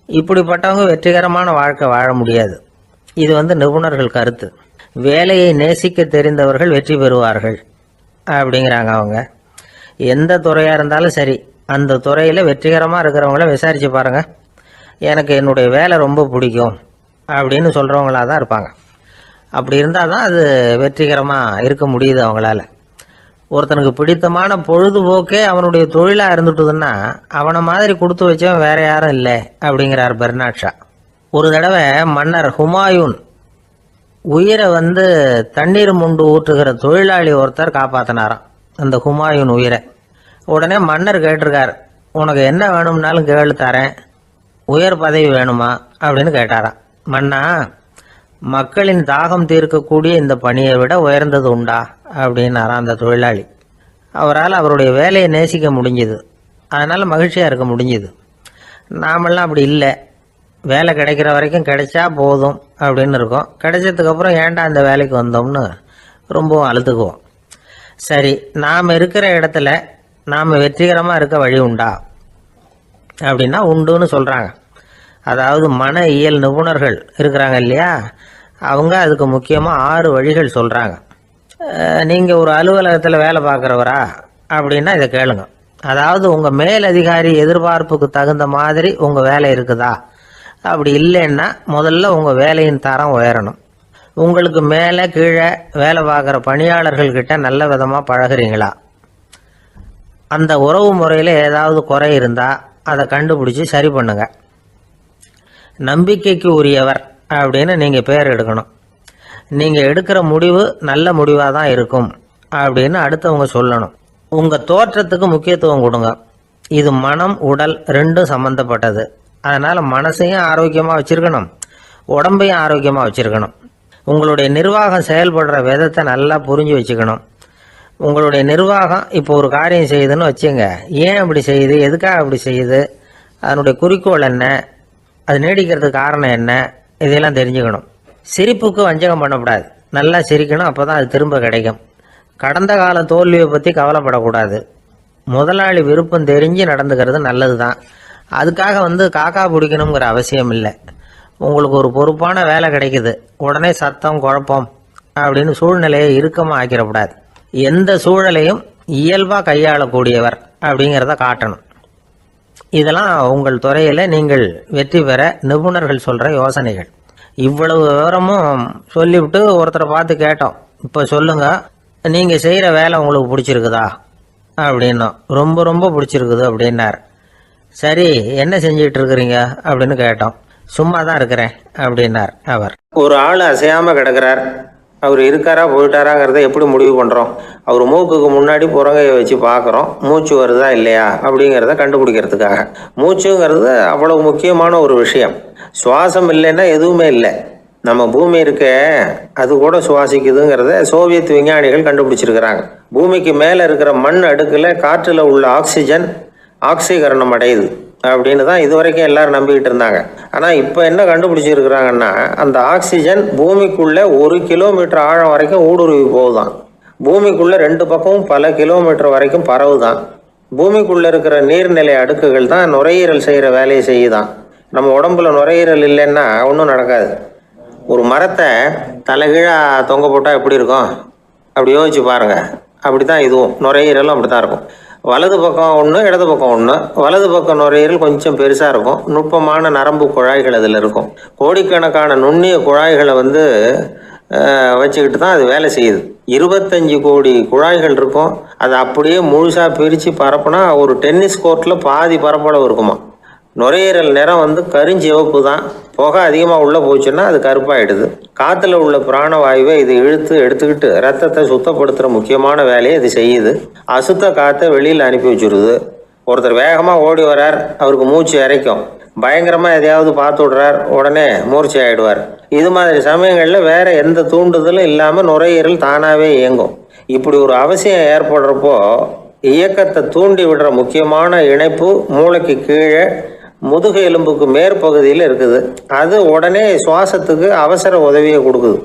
இப்படிப்பட்டவங்க வெற்றிகரமான வாழ்க்கை வாழ முடியாது. இது வந்து நிபுணர்கள் கருத்து. வேலையை நேசிக்க தெரிந்தவர்கள் வெற்றி பெறுவார்கள் அப்படிங்கிறாங்க அவங்க. எந்த துறையாக இருந்தாலும் சரி, அந்த துறையில் வெற்றிகரமாக இருக்கிறவங்கள விசாரித்து பாருங்கள். எனக்கு என்னுடைய வேலை ரொம்ப பிடிக்கும் அப்படின்னு சொல்கிறவங்களாக தான் இருப்பாங்க. அப்படி இருந்தால் தான் அது வெற்றிகரமாக இருக்க முடியுது அவங்களால. ஒருத்தனுக்கு பிடித்தமான பொழுதுபோக்கே அவனுடைய தொழிலாக இருந்துட்டுதுன்னா அவனை மாதிரி கொடுத்து வச்சவன் வேற யாரும் இல்லை அப்படிங்கிறார் பெர்னாட் ஷா. ஒரு தடவை மன்னர் ஹுமாயூன் உயிரை தண்ணீர் முண்டு ஊற்றுகிற தொழிலாளி ஒருத்தர் காப்பாற்றினாராம் அந்த ஹுமாயூன் உயிரை. உடனே மன்னர் கேட்டிருக்கார், உனக்கு என்ன வேணும்னாலும் கேளு தரேன், உயர் பதவி வேணுமா அப்படின்னு கேட்டாராம். மன்னா, மக்களின் தாகம் தீர்க்கக்கூடிய இந்த பணியை விட உயர்ந்தது உண்டா அப்படின்னாராம் அந்த தொழிலாளி. அவரால் அவருடைய வேலையை நேசிக்க முடிஞ்சுது, அதனால் மகிழ்ச்சியாக இருக்க முடிஞ்சுது. நாமெல்லாம் அப்படி இல்லை, வேலை கிடைக்கிற வரைக்கும் கிடைச்சா போதும் அப்படின்னு இருக்கோம். கிடைச்சதுக்கப்புறம் ஏன்டா அந்த வேலைக்கு வந்தோம்னு ரொம்பவும் அழுத்துக்குவோம். சரி, நாம் இருக்கிற இடத்துல நாம் வெற்றிகரமாக இருக்க வழி உண்டா அப்படின்னா உண்டுன்னு சொல்கிறாங்க. அதாவது மன இயல் நிபுணர்கள் இருக்கிறாங்க இல்லையா, அவங்க அதுக்கு முக்கியமாக 6 வழிகள் சொல்கிறாங்க. நீங்கள் ஒரு அலுவலகத்தில் வேலை பார்க்குறவரா அப்படின்னா இதை கேளுங்க. அதாவது உங்கள் மேலதிகாரி எதிர்பார்ப்புக்கு தகுந்த மாதிரி உங்கள் வேலை இருக்குதா? அப்படி இல்லைன்னா முதல்ல உங்கள் வேலையின் தரம் உயரணும். உங்களுக்கு மேலே கீழே வேலை பார்க்குற பணியாளர்கள்கிட்ட நல்ல விதமாக பழகிறீங்களா? அந்த உறவு முறையில் ஏதாவது குறை இருந்தால் அதை கண்டுபிடிச்சி சரி பண்ணுங்க. நம்பிக்கைக்கு உரியவர் அப்படின்னு நீங்கள் பேர் எடுக்கணும். நீங்கள் எடுக்கிற முடிவு நல்ல முடிவாக தான் இருக்கும் அப்படின்னு அடுத்தவங்க சொல்லணும். உங்கள் தோற்றத்துக்கு முக்கியத்துவம் கொடுங்க. இது மனம் உடல் ரெண்டும் சம்மந்தப்பட்டது. அதனால் மனசையும் ஆரோக்கியமாக வச்சுருக்கணும், உடம்பையும் ஆரோக்கியமாக வச்சுருக்கணும். உங்களுடைய நிர்வாகம் செயல்படுற விதத்தை நல்லா புரிஞ்சு வச்சுக்கணும். உங்களுடைய நிர்வாகம் இப்போ ஒரு காரியம் செய்யுதுன்னு வச்சுங்க, ஏன் அப்படி செய்யுது, எதுக்காக அப்படி செய்யுது, அதனுடைய குறிக்கோள் என்ன, அது நீடிக்கிறதுக்கு காரணம் என்ன, இதெல்லாம் தெரிஞ்சுக்கணும். சிரிப்புக்கு வஞ்சகம் பண்ணக்கூடாது, நல்லா சிரிக்கணும், அப்போ தான் அது திரும்ப கிடைக்கும். கடந்த கால தோல்வியை பற்றி கவலைப்படக்கூடாது. முதலாளி விருப்பம் தெரிஞ்சு நடந்துக்கிறது நல்லது தான். அதுக்காக காக்கா பிடிக்கணுங்கிற அவசியம் இல்லை. உங்களுக்கு ஒரு பொறுப்பான வேலை கிடைக்குது, உடனே சத்தம் குழப்பம் அப்படின்னு சூழ்நிலையை இறுக்கமாக ஆக்கிடக்கூடாது. எந்த சூழலையும் இயல்பாக கையாளக்கூடியவர் அப்படிங்கிறத காட்டணும். இதெல்லாம் உங்கள் துறையில் நீங்கள் வெற்றி பெற நிபுணர்கள் சொல்கிற யோசனைகள். இவ்வளவு விவரமும் சொல்லிவிட்டு ஒருத்தரை பார்த்து கேட்டோம், இப்போ சொல்லுங்கள், நீங்கள் செய்கிற வேலை உங்களுக்கு பிடிச்சிருக்குதா அப்படின்னோம். ரொம்ப ரொம்ப பிடிச்சிருக்குது அப்படின்னார். சரி, என்ன செஞ்சிட்டு இருக்கிறீங்க அப்படின்னு கேட்டோம். சும்மா தான் இருக்கிறேன் அப்படின்னார் அவர். ஒரு ஆள் அசையாமல் கிடக்கிறார், அவர் இருக்காரா போயிட்டாராங்கிறத எப்படி முடிவு பண்ணுறோம்? அவர் மூக்குக்கு முன்னாடி புறங்கையை வச்சு பார்க்குறோம், மூச்சு வருதா இல்லையா அப்படிங்கிறத கண்டுபிடிக்கிறதுக்காக. மூச்சுங்கிறது அவ்வளவு முக்கியமான ஒரு விஷயம். சுவாசம் இல்லைன்னா எதுவுமே இல்லை. நம்ம பூமி இருக்க அது கூட சுவாசிக்குதுங்கிறத சோவியத் விஞ்ஞானிகள் கண்டுபிடிச்சிருக்கிறாங்க. பூமிக்கு மேலே இருக்கிற மண் அடுக்கில் காற்றில் உள்ள ஆக்சிஜன் ஆக்சிகரணம் அடையுது அப்படின்னு தான் இதுவரைக்கும் எல்லாரும் நம்பிக்கிட்டு இருந்தாங்க. ஆனால் இப்போ என்ன கண்டுபிடிச்சிருக்கிறாங்கன்னா, அந்த ஆக்சிஜன் பூமிக்குள்ளே 1 கிலோமீட்டர் ஆழம் வரைக்கும் ஊடுருவி போகுதான். பூமிக்குள்ளே 2 பக்கமும் பல கிலோமீட்டர் வரைக்கும் பரவுதான். பூமிக்குள்ளே இருக்கிற நீர்நிலை அடுக்குகள் தான் நுரையீரல் செய்கிற வேலையை செய்யுதான். நம்ம உடம்புல நுரையீரல் இல்லைன்னா ஒன்றும் நடக்காது. ஒரு மரத்தை தலைகீழாக தொங்க போட்டால் எப்படி இருக்கும் அப்படி யோசிச்சு பாருங்கள். அப்படி தான் இதுவும், நுரையீரலும் அப்படி தான் இருக்கும். வலது பக்கம் ஒன்று, இடது பக்கம் ஒன்று. வலது பக்கம் நுரையீரல் கொஞ்சம் பெருசாக இருக்கும், நுட்பமான நரம்பு குழாய்கள் அதில் இருக்கும். கோடிக்கணக்கான நுண்ணிய குழாய்களை வச்சுக்கிட்டு தான் அது வேலை செய்யுது. 25 கோடி குழாய்கள் இருக்கும். அதை அப்படியே முழுசாக பிரித்து பரப்புனா ஒரு டென்னிஸ் கோர்ட்டில் பாதி பரப்பளவு இருக்குமா. நுரையீரல் நிறம் கருஞ்சிவப்பு தான். புகை அதிகமாக உள்ளே போச்சுன்னா அது கருப்பாயிடுது. காற்றுல உள்ள பிராணவாயுவை இது இழுத்து எடுத்துக்கிட்டு ரத்தத்தை சுத்தப்படுத்துகிற முக்கியமான வேலையை இது செய்யுது. அசுத்த காற்றை வெளியில் அனுப்பி வச்சுருது. ஒருத்தர் வேகமாக ஓடி வரார், அவருக்கு மூச்சு இறைக்கும். பயங்கரமாக எதையாவது பார்த்து விடுறார், உடனே மூர்ச்சி ஆகிடுவார். இது மாதிரி சமயங்களில் வேறு எந்த தூண்டுதலும் இல்லாமல் நுரையீரல் தானாகவே இயங்கும். இப்படி ஒரு அவசியம் ஏற்படுறப்போ இயக்கத்தை தூண்டி விடுற முக்கியமான இணைப்பு மூளைக்கு கீழே முதுகு எலும்புக்கு மேற்பகுதியில் இருக்குது. அது உடனே சுவாசத்துக்கு அவசர உதவியை கொடுக்குது.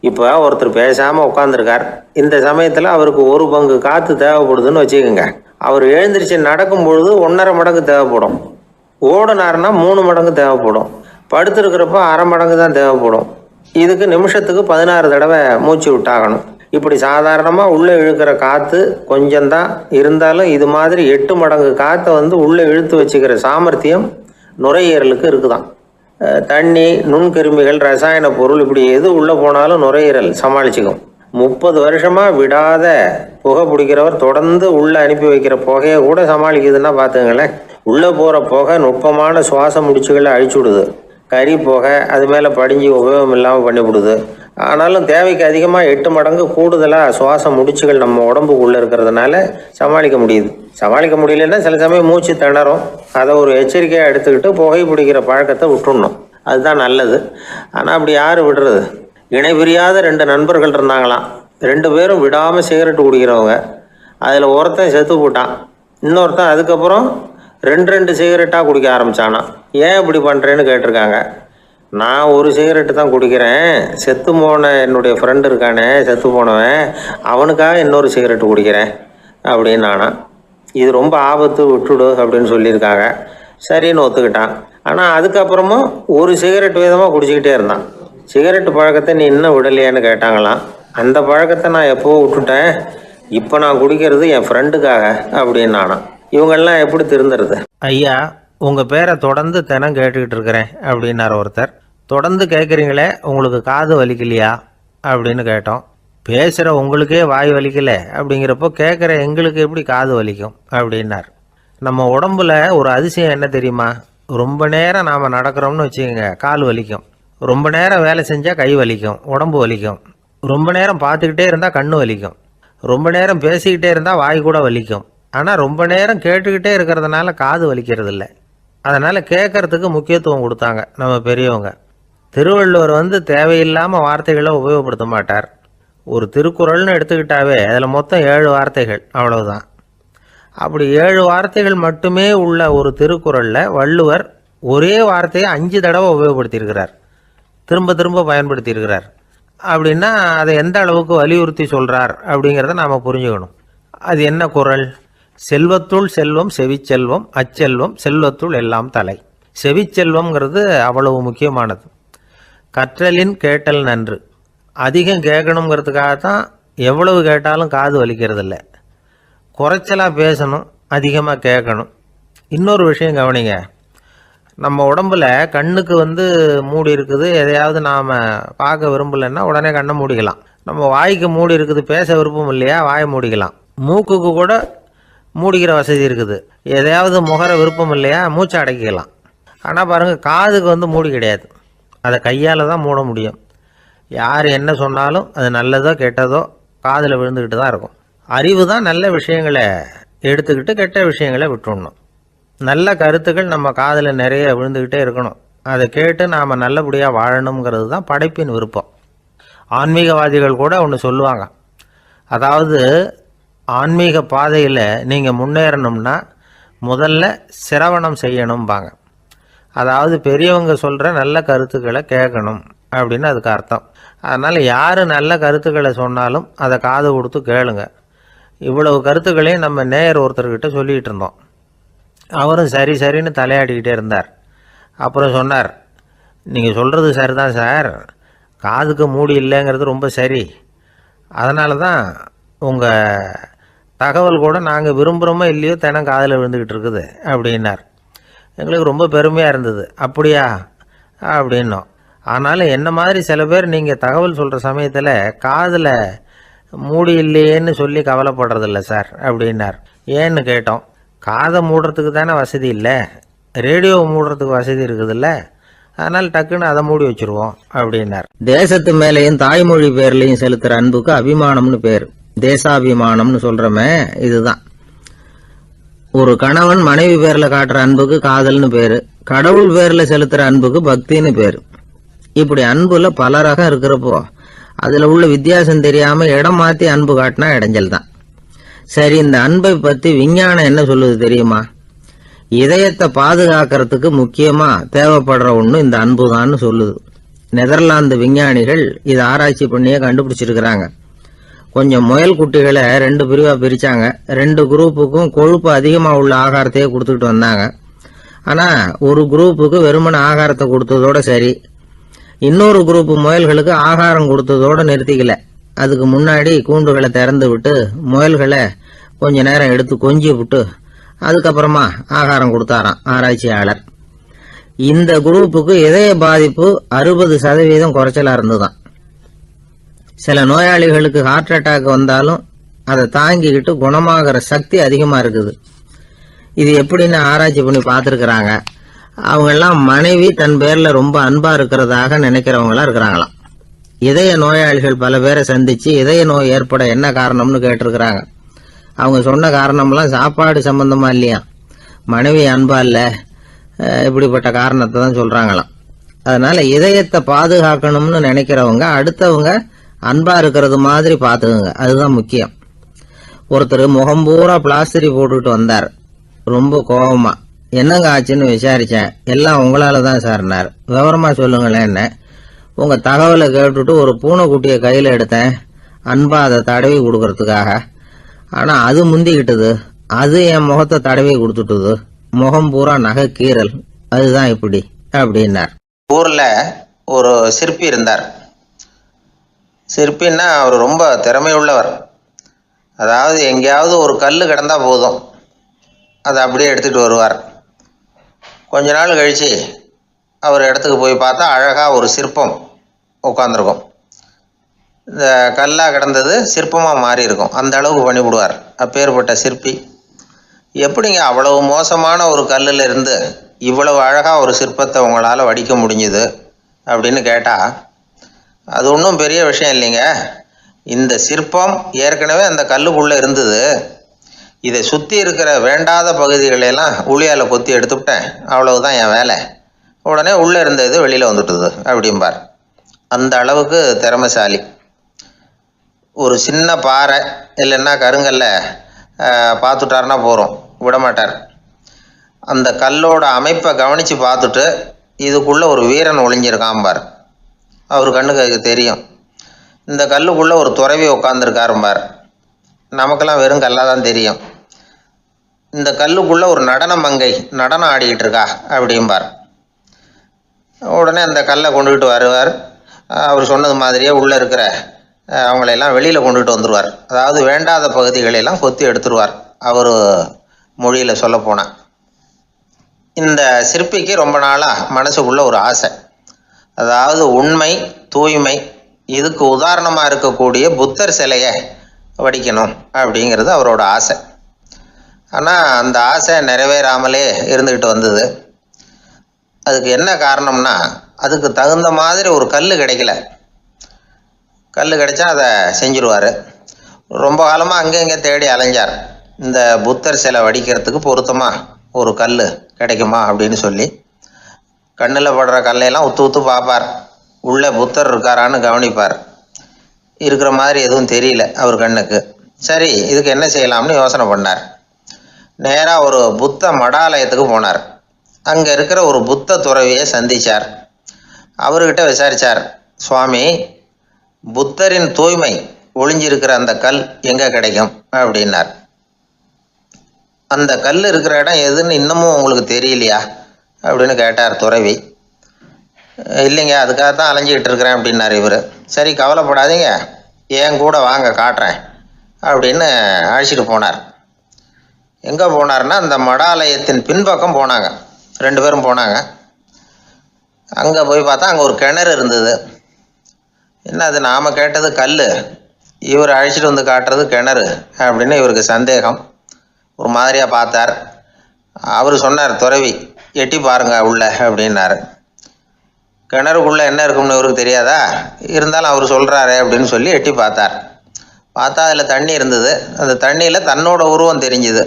இப்போ ஒருத்தர் பேசாமல் உட்காந்துருக்கார். இந்த சமயத்தில் அவருக்கு 1 பங்கு காற்று தேவைப்படுதுன்னு வச்சுக்கோங்க. அவர் எழுந்திரிச்சு நடக்கும் பொழுது 1.5 மடங்கு தேவைப்படும். ஓடினார்னா 3 மடங்கு தேவைப்படும். படுத்துருக்கிறப்ப 1/2 மடங்கு தான் தேவைப்படும். இதுக்கு நிமிஷத்துக்கு 16 தடவை மூச்சு விட்டாகணும். இப்படி சாதாரணமாக உள்ளே இழுக்கிற காற்று கொஞ்சம்தான் இருந்தாலும் இது மாதிரி 8 மடங்கு காற்றை உள்ளே இழுத்து வச்சுக்கிற சாமர்த்தியம் நுரையீரலுக்கு இருக்குதான். தண்ணி, நுண்கிருமிகள், ரசாயன பொருள் இப்படி எது உள்ளே போனாலும் நுரையீரல் சமாளிச்சுக்கும். 30 வருஷமாக விடாத புகை பிடிக்கிறவர் தொடர்ந்து உள்ளே அனுப்பி வைக்கிற புகையை கூட சமாளிக்குதுன்னா பார்த்துங்களேன். உள்ளே போகிற புகை நுட்பமான சுவாச முடிச்சுகளை அழிச்சு விடுது. கறி புகை அது மேலே படிஞ்சு உபயோகம் இல்லாமல் பண்ணிவிடுது. ஆனாலும் தேவைக்கு அதிகமாக 8 மடங்கு கூடுதலாக சுவாச முடிச்சுகள் நம்ம உடம்புக்குள்ளே இருக்கிறதுனால சமாளிக்க முடியுது. சமாளிக்க முடியலன்னா சில சமயம் மூச்சு திணறும். அதை ஒரு எச்சரிக்கையாக எடுத்துக்கிட்டு புகை பிடிக்கிற பழக்கத்தை விட்டுடணும். அதுதான் நல்லது. ஆனால் அப்படி யார் விடுறது? இணை பிரியாத 2 நண்பர்கள் இருந்தாங்களாம். 2 பேரும் விடாமல் சிகரெட்டு குடிக்கிறவங்க. அதில் ஒருத்தன் செத்து போட்டான். இன்னொருத்தன் அதுக்கப்புறம் 2 சிகரெட்டாக குடிக்க ஆரம்பித்தானா. ஏன் இப்படி பண்ணுறேன்னு கேட்டிருக்காங்க. நான் ஒரு சிகரெட்டு தான் குடிக்கிறேன், செத்து போன என்னுடைய ஃப்ரெண்டு இருக்கானே செத்து போனவன், அவனுக்காக இன்னொரு சிகரெட்டு குடிக்கிறேன் அப்படின்னு நானா. இது ரொம்ப ஆபத்து, விட்டுடு அப்படின்னு சொல்லியிருக்காங்க. சரின்னு ஒத்துக்கிட்டான். ஆனால் அதுக்கப்புறமும் ஒரு சிகரெட் வீதமாக குடிச்சிக்கிட்டே இருந்தான். சிகரெட்டு பழக்கத்தை நீ இன்னும் விடலையான்னு கேட்டாங்களாம். அந்த பழக்கத்தை நான் எப்போவோ விட்டுட்டேன், இப்போ நான் குடிக்கிறது என் ஃப்ரெண்டுக்காக அப்படின்னு நானா. இவங்கெல்லாம் எப்படி திருந்துறது? ஐயா, உங்கள் பேரை தொடர்ந்து தினம் கேட்டுக்கிட்டு இருக்கிறேன் அப்படின்னார் ஒருத்தர். தொடர்ந்து கேட்குறீங்களே, உங்களுக்கு காது வலிக்கலையா அப்படின்னு கேட்டோம். பேசுகிற உங்களுக்கே வாய் வலிக்கலை அப்படிங்கிறப்போ கேட்குற எங்களுக்கு எப்படி காது வலிக்கும் அப்படின்னார். நம்ம உடம்புல ஒரு அதிசயம் என்ன தெரியுமா? ரொம்ப நேரம் நாம் நடக்கிறோம்னு வச்சுக்கோங்க, கால் வலிக்கும். ரொம்ப நேரம் வேலை செஞ்சால் கை வலிக்கும், உடம்பு வலிக்கும். ரொம்ப நேரம் பார்த்துக்கிட்டே இருந்தால் கண்ணு வலிக்கும். ரொம்ப நேரம் பேசிக்கிட்டே இருந்தால் வாய் கூட வலிக்கும். ஆனால் ரொம்ப நேரம் கேட்டுக்கிட்டே இருக்கிறதுனால காது வலிக்கிறது இல்லை. அதனால் கேட்கறதுக்கு முக்கியத்துவம் கொடுத்தாங்க நம்ம பெரியவங்க. திருவள்ளுவர் தேவையில்லாமல் வார்த்தைகளை உபயோகப்படுத்த மாட்டார். ஒரு திருக்குறள்னு எடுத்துக்கிட்டாவே அதில் மொத்தம் 7 வார்த்தைகள், அவ்வளவுதான். அப்படி 7 வார்த்தைகள் மட்டுமே உள்ள ஒரு திருக்குறளில் வள்ளுவர் ஒரே வார்த்தையை 5 தடவை உபயோகப்படுத்தியிருக்கிறார், திரும்ப திரும்ப பயன்படுத்தியிருக்கிறார். அப்படின்னா அதை எந்த அளவுக்கு வலியுறுத்தி சொல்கிறார் அப்படிங்கிறத நாம் புரிஞ்சுக்கணும். அது என்ன குறள்? செல்வத்துள் செல்வம் செவிச்செல்வம், அச்செல்வம் செல்வத்துள் எல்லாம் தலை. செவிச்செல்வம்ங்கிறது அவ்வளவு முக்கியமானது. கற்றலின் கேட்டல் நன்று. அதிகம் கேட்கணுங்கிறதுக்காகத்தான் எவ்வளவு கேட்டாலும் காது வலிக்கிறது இல்லை. குறைச்சலாக பேசணும், அதிகமாக கேட்கணும். இன்னொரு விஷயம் கவனிங்க. நம்ம உடம்புல கண்ணுக்கு மூடி இருக்குது, எதையாவது நாம் பார்க்க விரும்பலைன்னா உடனே கண்ணை மூடிக்கலாம். நம்ம வாய்க்கு மூடி இருக்குது, பேச விருப்பம் இல்லையா, வாயை மூடிக்கலாம். மூக்குக்கு கூட மூடிக்கிற வசதி இருக்குது, எதையாவது முகர விருப்பம் இல்லையா, மூச்சை அடக்கிக்கலாம். ஆனால் பாருங்கள், காதுக்கு மூடி கிடையாது, அதை கையால் தான் மூட முடியும். யார் என்ன சொன்னாலும் அது நல்லதோ கெட்டதோ காதில் விழுந்துக்கிட்டு தான் இருக்கும். அறிவு தான் நல்ல விஷயங்களை எடுத்துக்கிட்டு கெட்ட விஷயங்களை விட்டுடணும். நல்ல கருத்துக்கள் நம்ம காதில் நிறைய விழுந்துக்கிட்டே இருக்கணும். அதை கேட்டு நாம் நல்லபடியாக வாழணுங்கிறது தான் படைப்பின் விருப்பம். ஆன்மீகவாதிகள் கூட ஒன்று சொல்லுவாங்க. அதாவது ஆன்மீக பாதையில் நீங்கள் முன்னேறணும்னா முதல்ல சிரவணம் செய்யணும்பாங்க. அதாவது பெரியவங்க சொல்கிற நல்ல கருத்துக்களை கேட்கணும் அப்படின்னு அதுக்கு அர்த்தம். அதனால் யார் நல்ல கருத்துக்களை சொன்னாலும் அதை காது கொடுத்து கேளுங்க. இவ்வளவு கருத்துக்களையும் நம்ம நேயர் ஒருத்தர்கிட்ட சொல்லிகிட்டு இருந்தோம். அவரும் சரி சரின்னு தலையாடிக்கிட்டே இருந்தார். அப்புறம் சொன்னார், நீங்கள் சொல்கிறது சரிதான் சார், காதுக்கு மூடி இல்லைங்கிறது ரொம்ப சரி. அதனால தான் உங்கள் தகவல் கூட நாங்கள் விரும்புகிறோமோ இல்லையோ தினம் காதில் விழுந்துக்கிட்டு இருக்குது அப்படின்னார். எங்களுக்கு ரொம்ப பெருமையாக இருந்தது. அப்படியா அப்படின்னோம். ஆனாலும் என்ன மாதிரி சில பேர் நீங்கள் தகவல் சொல்கிற சமயத்தில் காதில் மூடி இல்லையேன்னு சொல்லி கவலைப்படுறதில்ல சார் அப்படின்னார். ஏன்னு கேட்டோம். காதை மூடுறதுக்கு தானே வசதி இல்லை, ரேடியோவை மூடுறதுக்கு வசதி இருக்குதுல்ல, அதனால் டக்குன்னு அதை மூடி வச்சுருவோம் அப்படின்னார். தேசத்து மேலேயும் தாய்மொழி பேர்லையும் செலுத்துகிற அன்புக்கு அபிமானம்னு பேர். தேசாபிமானம்னு சொல்கிறோமே, இதுதான். ஒரு கணவன் மனைவி பேரில் காட்டுற அன்புக்கு காதல்னு பேர். கடவுள் பேரில் செலுத்துகிற அன்புக்கு பக்தின்னு பேர். இப்படி அன்புல பல ரகம் இருக்கிறப்போ அதில் உள்ள வித்தியாசம் தெரியாமல் இடம் மாற்றி அன்பு காட்டினா இடைஞ்சல் தான். சரி, இந்த அன்பை பற்றி விஞ்ஞானம் என்ன சொல்லுது தெரியுமா? இதயத்தை பாதுகாக்கிறதுக்கு முக்கியமாக தேவைப்படுற ஒன்று இந்த அன்பு தான்னு சொல்லுது. நெதர்லாந்து விஞ்ஞானிகள் இதை ஆராய்ச்சி பண்ணியே கண்டுபிடிச்சிருக்கிறாங்க. கொஞ்சம் முயல் குட்டிகளை 2 பிரிவாக பிரித்தாங்க. 2 குரூப்புக்கும் கொழுப்பு அதிகமாக உள்ள ஆகாரத்தையே கொடுத்துக்கிட்டு வந்தாங்க. ஆனால் ஒரு குரூப்புக்கு வெறுமன ஆகாரத்தை கொடுத்ததோட சரி, இன்னொரு குரூப்பு முயல்களுக்கு ஆகாரம் கொடுத்ததோடு நிறுத்திக்கல. அதுக்கு முன்னாடி கூண்டுகளை திறந்து விட்டு முயல்களை கொஞ்ச நேரம் எடுத்து கொஞ்சி விட்டு அதுக்கப்புறமா ஆகாரம் கொடுத்தாராம் ஆராய்ச்சியாளர். இந்த குரூப்புக்கு இதய பாதிப்பு 60% குறைச்சலா இருந்துதான். சில நோயாளிகளுக்கு ஹார்ட் அட்டாக் வந்தாலும் அதை தாங்கிக்கிட்டு குணமாகிற சக்தி அதிகமா இருக்குது. இது எப்படின்னு ஆராய்ச்சி பண்ணி பார்த்துருக்குறாங்க. அவங்கெல்லாம் மனைவி தன் பேர்ல ரொம்ப அன்பா இருக்கிறதாக நினைக்கிறவங்களா இருக்கிறாங்களாம். இதய நோயாளிகள் பல பேரை சந்திச்சு இதய நோய் ஏற்பட என்ன காரணம்னு கேட்டிருக்கிறாங்க. அவங்க சொன்ன காரணம்லாம் சாப்பாடு சம்பந்தமா இல்லையா, மனைவி அன்பா இல்ல, இப்படிப்பட்ட காரணத்தை தான் சொல்றாங்களாம். அதனால இதயத்தை பாதுகாக்கணும்னு நினைக்கிறவங்க அடுத்தவங்க அன்பா இருக்கிறது மாதிரி பார்த்துக்குங்க, அதுதான் முக்கியம். ஒருத்தர் முகம் பூரா பிளாஸ்டரி போட்டுக்கிட்டு வந்தார், ரொம்ப கோபமா. என்னங்க ஆச்சுன்னு விசாரிச்சேன். எல்லாம் உங்களால தான் சார்னார். விவரமா சொல்லுங்களேன். என்ன உங்க தகவலை கேட்டுட்டு ஒரு பூனைக்குட்டியை கையில எடுத்தேன், அன்பா அதை தடவி கொடுக்கறதுக்காக. ஆனா அது முந்திக்கிட்டது, அது என் முகத்தை தடவி கொடுத்துட்டுது, முகம் பூரா நகை கீறல், அதுதான் இப்படி அப்படின்னார். ஊர்ல ஒரு சிற்பி இருந்தார். சிற்பின்னா அவர் ரொம்ப திறமையுள்ளவர். அதாவது எங்கேயாவது ஒரு கல் கிடந்தா போதும், அதை அப்படியே எடுத்துகிட்டு வருவார். கொஞ்ச நாள் கழித்து அவர் இடத்துக்கு போய் பார்த்தா அழகாக ஒரு சிற்பம் உட்காந்துருக்கும். இந்த கல்லாக கிடந்தது சிற்பமாக மாறி இருக்கும், அந்த அளவுக்கு பண்ணிவிடுவார். அப்பேற்பட்ட சிற்பி. எப்படிங்க அவ்வளவு மோசமான ஒரு கல்லில் இருந்து இவ்வளவு அழகாக ஒரு சிற்பத்தை உங்களால் வடிக்க முடிஞ்சுது அப்படின்னு கேட்டால், அது ஒன்றும் பெரிய விஷயம் இல்லைங்க. இந்த சிற்பம் ஏற்கனவே அந்த கல்லுக்குள்ளே இருந்தது, இதை சுற்றி இருக்கிற வேண்டாத பகுதிகளெல்லாம் உளியால் கொத்தி எடுத்துவிட்டேன், அவ்வளவுதான் என் வேலை. உடனே உள்ளே இருந்தது வெளியில் வந்துட்டுது அப்படிம்பார். அந்த அளவுக்கு திறமைசாலி. ஒரு சின்ன பாறை இல்லைன்னா கருங்கல்ல பார்த்துட்டாருன்னா போகிறோம், விடமாட்டார். அந்த கல்லோட அமைப்பை கவனித்து பார்த்துட்டு இதுக்குள்ளே ஒரு வீரன் ஒளிஞ்சிருக்காம்பார். அவர் கண்ணுக்கு தெரியும். இந்த கல்லுக்குள்ளே ஒரு துறவி உட்காந்துருக்காரும்பார். நமக்கெல்லாம் வெறும் கல்லாக தான் தெரியும். இந்த கல்லுக்குள்ளே ஒரு நடன மங்கை நடனம் ஆடிக்கிட்டு இருக்கா அப்படிம்பார். உடனே அந்த கல்லை கொண்டுகிட்டு வருவார். அவர் சொன்னது மாதிரியே உள்ளே இருக்கிற அவங்களையெல்லாம் வெளியில் கொண்டுகிட்டு வந்துடுவார். அதாவது வேண்டாத பகுதிகளெல்லாம் கொத்தி எடுத்துருவார், அவர் மொழியில் சொல்ல போனால். இந்த சிற்பிக்கு ரொம்ப நாளாக மனசுக்குள்ளே ஒரு ஆசை. அதாவது உண்மை, தூய்மை, இதுக்கு உதாரணமாக இருக்கக்கூடிய புத்தர் சிலையை வடிக்கணும் அப்படிங்கிறது அவரோட ஆசை. ஆனால் அந்த ஆசை நிறைவேறாமலே இருந்துக்கிட்டு வந்தது. அதுக்கு என்ன காரணம்னா, அதுக்கு தகுந்த மாதிரி ஒரு கல் கிடைக்கல. கல் கிடைச்சா அதை செஞ்சிருவார். ரொம்ப காலமாக அங்கே இங்கே தேடி அலைஞ்சார், இந்த புத்தர் சிலை வடிக்கிறதுக்கு பொருத்தமாக ஒரு கல் கிடைக்குமா அப்படின்னு சொல்லி. கண்ணில் படுற கல்லையெல்லாம் உத்து உத்து பார்ப்பார், உள்ளே புத்தர் இருக்காரான்னு கவனிப்பார். இருக்கிற மாதிரி எதுவும் தெரியல அவர் கண்ணுக்கு. சரி, இதுக்கு என்ன செய்யலாம்னு யோசனை பண்ணார். நேராக ஒரு புத்த மடாலயத்துக்கு போனார். அங்கே இருக்கிற ஒரு புத்த துறவியை சந்தித்தார். அவர்கிட்ட விசாரித்தார், சுவாமி, புத்தரின் தூய்மை ஒளிஞ்சிருக்கிற அந்த கல் எங்கே கிடைக்கும் அப்படின்னார். அந்த கல் இருக்கிற இடம் எதுன்னு இன்னமும் உங்களுக்கு தெரியலையா அப்படின்னு கேட்டார் துறவி. இல்லைங்க, அதுக்காக தான் அலைஞ்சிக்கிட்டு இருக்கிறேன் அப்படின்னார் இவர். சரி, கவலைப்படாதீங்க, என் கூட வாங்க காட்டுறேன் அப்படின்னு அழைச்சிட்டு போனார். எங்கே போனார்னா, அந்த மடாலயத்தின் பின்பக்கம் போனாங்க. 2 பேரும் போனாங்க. அங்கே போய் பார்த்தா அங்கே ஒரு கிணறு இருந்தது. என்ன அது, நாம் கேட்டது கல், இவர் அழைச்சிட்டு வந்து காட்டுறது கிணறு அப்படின்னு இவருக்கு சந்தேகம். ஒரு மாதிரியாக பார்த்தார். அவர் சொன்னார், துறவி எட்டி பாருங்க உள்ள அப்படின்னாரு. கிணறுக்குள்ளே என்ன இருக்கும்னு இவருக்கு தெரியாதா, இருந்தாலும் அவர் சொல்கிறாரு அப்படின்னு சொல்லி எட்டி பார்த்தார். பார்த்தா அதில் தண்ணி இருந்தது. அந்த தண்ணியில் தன்னோட உருவம் தெரிஞ்சுது.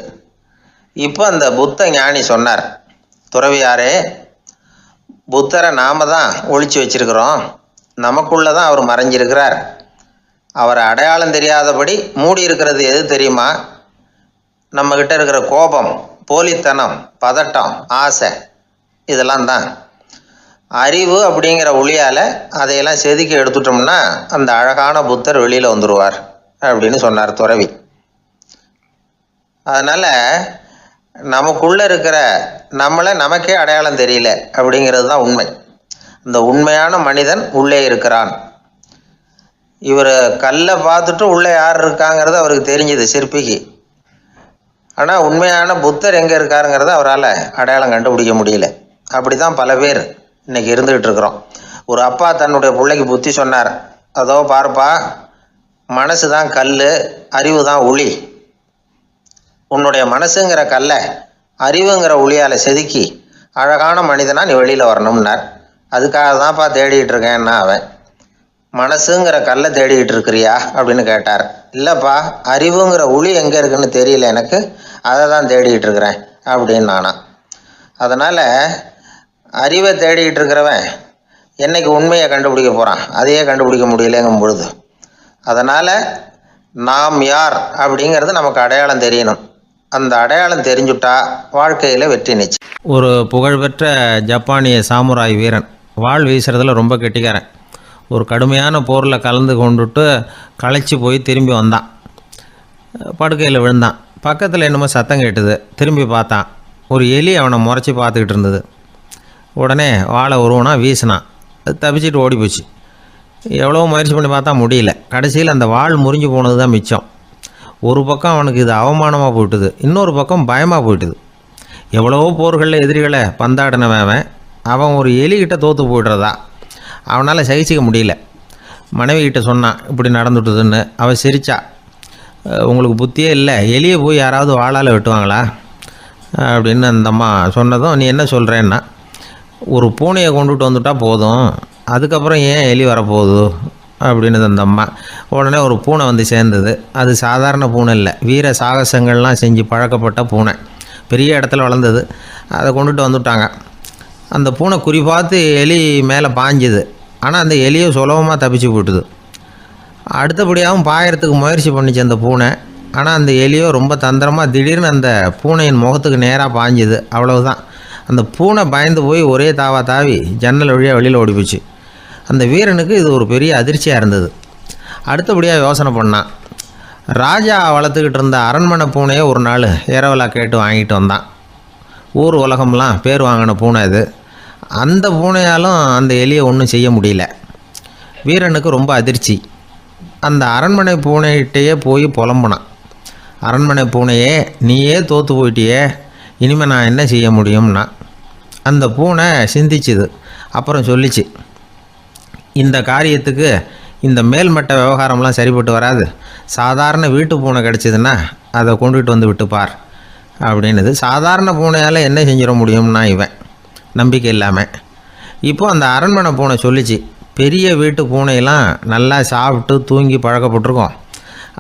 இப்போ அந்த புத்த ஞானி சொன்னார், துறவியாரே, புத்தரை நாம தான் ஒளிச்சு வச்சிருக்கிறோம், நமக்குள்ளே தான் அவர் மறைஞ்சிருக்கிறார். அவரை அடையாளம் தெரியாதபடி மூடி இருக்கிறது எது தெரியுமா? நம்மக்கிட்ட இருக்கிற கோபம், போலித்தனம், பதட்டம், ஆசை, இதெல்லாம் தான். அறிவு அப்படிங்கிற ஒளியால் அதையெல்லாம் செதுக்கி எடுத்துட்டோம்னா அந்த அழகான புத்தர் வெளியில் வந்துடுவார் அப்படின்னு சொன்னார் துறவி. அதனால் நமக்குள்ளே இருக்கிற நம்மளை நமக்கே அடையாளம் தெரியல அப்படிங்கிறது தான் உண்மை. இந்த உண்மையான மனிதன் உள்ளே இருக்கிறான். இவர் கல்லை பார்த்துட்டு உள்ளே யார் இருக்காங்கிறது அவருக்கு தெரிஞ்சுது சிற்பிக்கு. ஆனால் உண்மையான புத்தர் எங்கே இருக்காருங்கிறத அவரால் அடையாளம் கண்டுபிடிக்க முடியல. அப்படி தான் பல பேர் இன்றைக்கி இருந்துக்கிட்டு இருக்கிறோம். ஒரு அப்பா தன்னுடைய பிள்ளைக்கு புத்தி சொன்னார். அதோ பாருப்பா, மனசு தான் கல், அறிவு தான் உளி. உன்னுடைய மனசுங்கிற கல்லை அறிவுங்கிற உளியால் செதுக்கி அழகான மனிதனாக நீ வெளியில் வரணும்னார். அதுக்காக தான்ப்பா தேடிகிட்டு இருக்கேன்னா அவன். மனசுங்கிற கல்லை தேடிக்கிட்டு இருக்கிறியா அப்படின்னு கேட்டார். இல்லைப்பா, அறிவுங்கிற உளி எங்கே இருக்குன்னு தெரியல எனக்கு, அதை தான் தேடிக்கிட்டு இருக்கிறேன் அப்படின்னு நானா. அதனால் அறிவை தேடிக்கிட்டு இருக்கிறவன் என்னைக்கு உண்மையை கண்டுபிடிக்க போகிறான்? அதையே கண்டுபிடிக்க முடியலைங்கும் பொழுது. அதனால் நாம் யார் அப்படிங்கிறது நமக்கு அடையாளம் தெரியணும். அந்த அடையாளம் தெரிஞ்சுட்டா வாழ்க்கையில் வெற்றி நிச்சயம். ஒரு புகழ்பெற்ற ஜப்பானிய சாமுராய் வீரன் வாள் வீசுறதுல ரொம்ப கெட்டிக்காரன். ஒரு கடுமையான போரில் கலந்து கொண்டுட்டு களைச்சி போய் திரும்பி வந்தான். படுக்கையில் விழுந்தான். பக்கத்தில் என்னமோ சத்தம் கேட்டுது. திரும்பி பார்த்தான். ஒரு எலி அவனை முறைச்சி பார்த்துக்கிட்டு இருந்தது. உடனே வாழை உருவனா வீசினான். அது தப்பிச்சிட்டு ஓடி போச்சு. எவ்வளோ முயற்சி பண்ணி பார்த்தா முடியல. கடைசியில் அந்த வாள் முறிஞ்சு போனது தான் மிச்சம். ஒரு பக்கம் அவனுக்கு இது அவமானமாக போயிட்டுது, இன்னொரு பக்கம் பயமாக போயிட்டுது. எவ்வளவோ போர்களில் எதிரிகளை பந்தாடினவன் அவன் ஒரு எலிகிட்ட தோற்று போய்டுறதா அவனால் சகிச்சிக்க முடியல. மனைவி கிட்ட சொன்னான் இப்படி நடந்துட்டுதுன்னு. அவள் சிரிச்சா. உங்களுக்கு புத்தியே இல்லை, எலியை போய் யாராவது வாளால் வெட்டுவாங்களா அப்படின்னு அந்த அம்மா சொன்னதும், நீ என்ன சொல்கிறேன்னா, ஒரு பூனையை கொண்டுட்டு வந்துட்டால் போதும், அதுக்கப்புறம் ஏன் எலி வரப்போகுது அப்படின்னு அந்த அம்மா. உடனே ஒரு பூனை வந்து சேர்ந்தது. அது சாதாரண பூனை இல்லை, வீர சாகசங்கள்லாம் செஞ்சு பழக்கப்பட்ட பூனை. பெரிய இடத்துல வளர்ந்தது. அதை கொண்டுட்டு வந்துட்டாங்க. அந்த பூனை குறி பார்த்து எலி மேலே பாஞ்சுது. ஆனால் அந்த எலியை சுலபமாக தப்பிச்சு போட்டுது. அடுத்தபடியாகவும் பாயறதுக்கு முயற்சி பண்ணிச்சு அந்த பூனை. ஆனால் அந்த எலியோ ரொம்ப தந்திரமாக திடீர்னு அந்த பூனையின் முகத்துக்கு நேராக பாஞ்சுது. அவ்வளவுதான். அந்த பூனை பயந்து போய் ஒரே தாவி ஜன்னல் வழியாக வெளியில் ஓடிப்போச்சு. அந்த வீரனுக்கு இது ஒரு பெரிய அதிர்ச்சியாக இருந்தது. அடுத்தபடியாக யோசனை பண்ணான். ராஜா வளர்த்துக்கிட்டு இருந்த அரண்மனை பூனையை ஒரு நாள் இரவலாக கேட்டு வாங்கிட்டு வந்தான். ஊர் உலகம்லாம் பேர் வாங்கின பூனை இது. அந்த பூனையாலும் அந்த எலியை ஒன்றும் செய்ய முடியல. வீரனுக்கு ரொம்ப அதிர்ச்சி. அந்த அரண்மனை பூனைகிட்டையே போய் புலம்புனான். அரண்மனை பூனையே, நீயே தோற்று போயிட்டியே, இனிமேல் நான் என்ன செய்ய முடியும்னா. அந்த பூனை சிந்திச்சுது. அப்புறம் சொல்லிச்சு, இந்த காரியத்துக்கு இந்த மேல்மட்ட விவகாரம்லாம் சரிப்பட்டு வராது. சாதாரண வீட்டு பூனை கிடச்சிதுன்னா அதை கொண்டுகிட்டு வந்து விட்டுப்பார் அப்படின்னுது. சாதாரண பூனையால் என்ன செஞ்சிட முடியும்னா இவன் நம்பிக்கை இல்லாமல். இப்போது அந்த அரண்மனை பூனை சொல்லிச்சு, பெரிய வீட்டு பூனையெல்லாம் நல்லா சாப்பிட்டு தூங்கி பழக்கப்பட்டிருக்கோம்.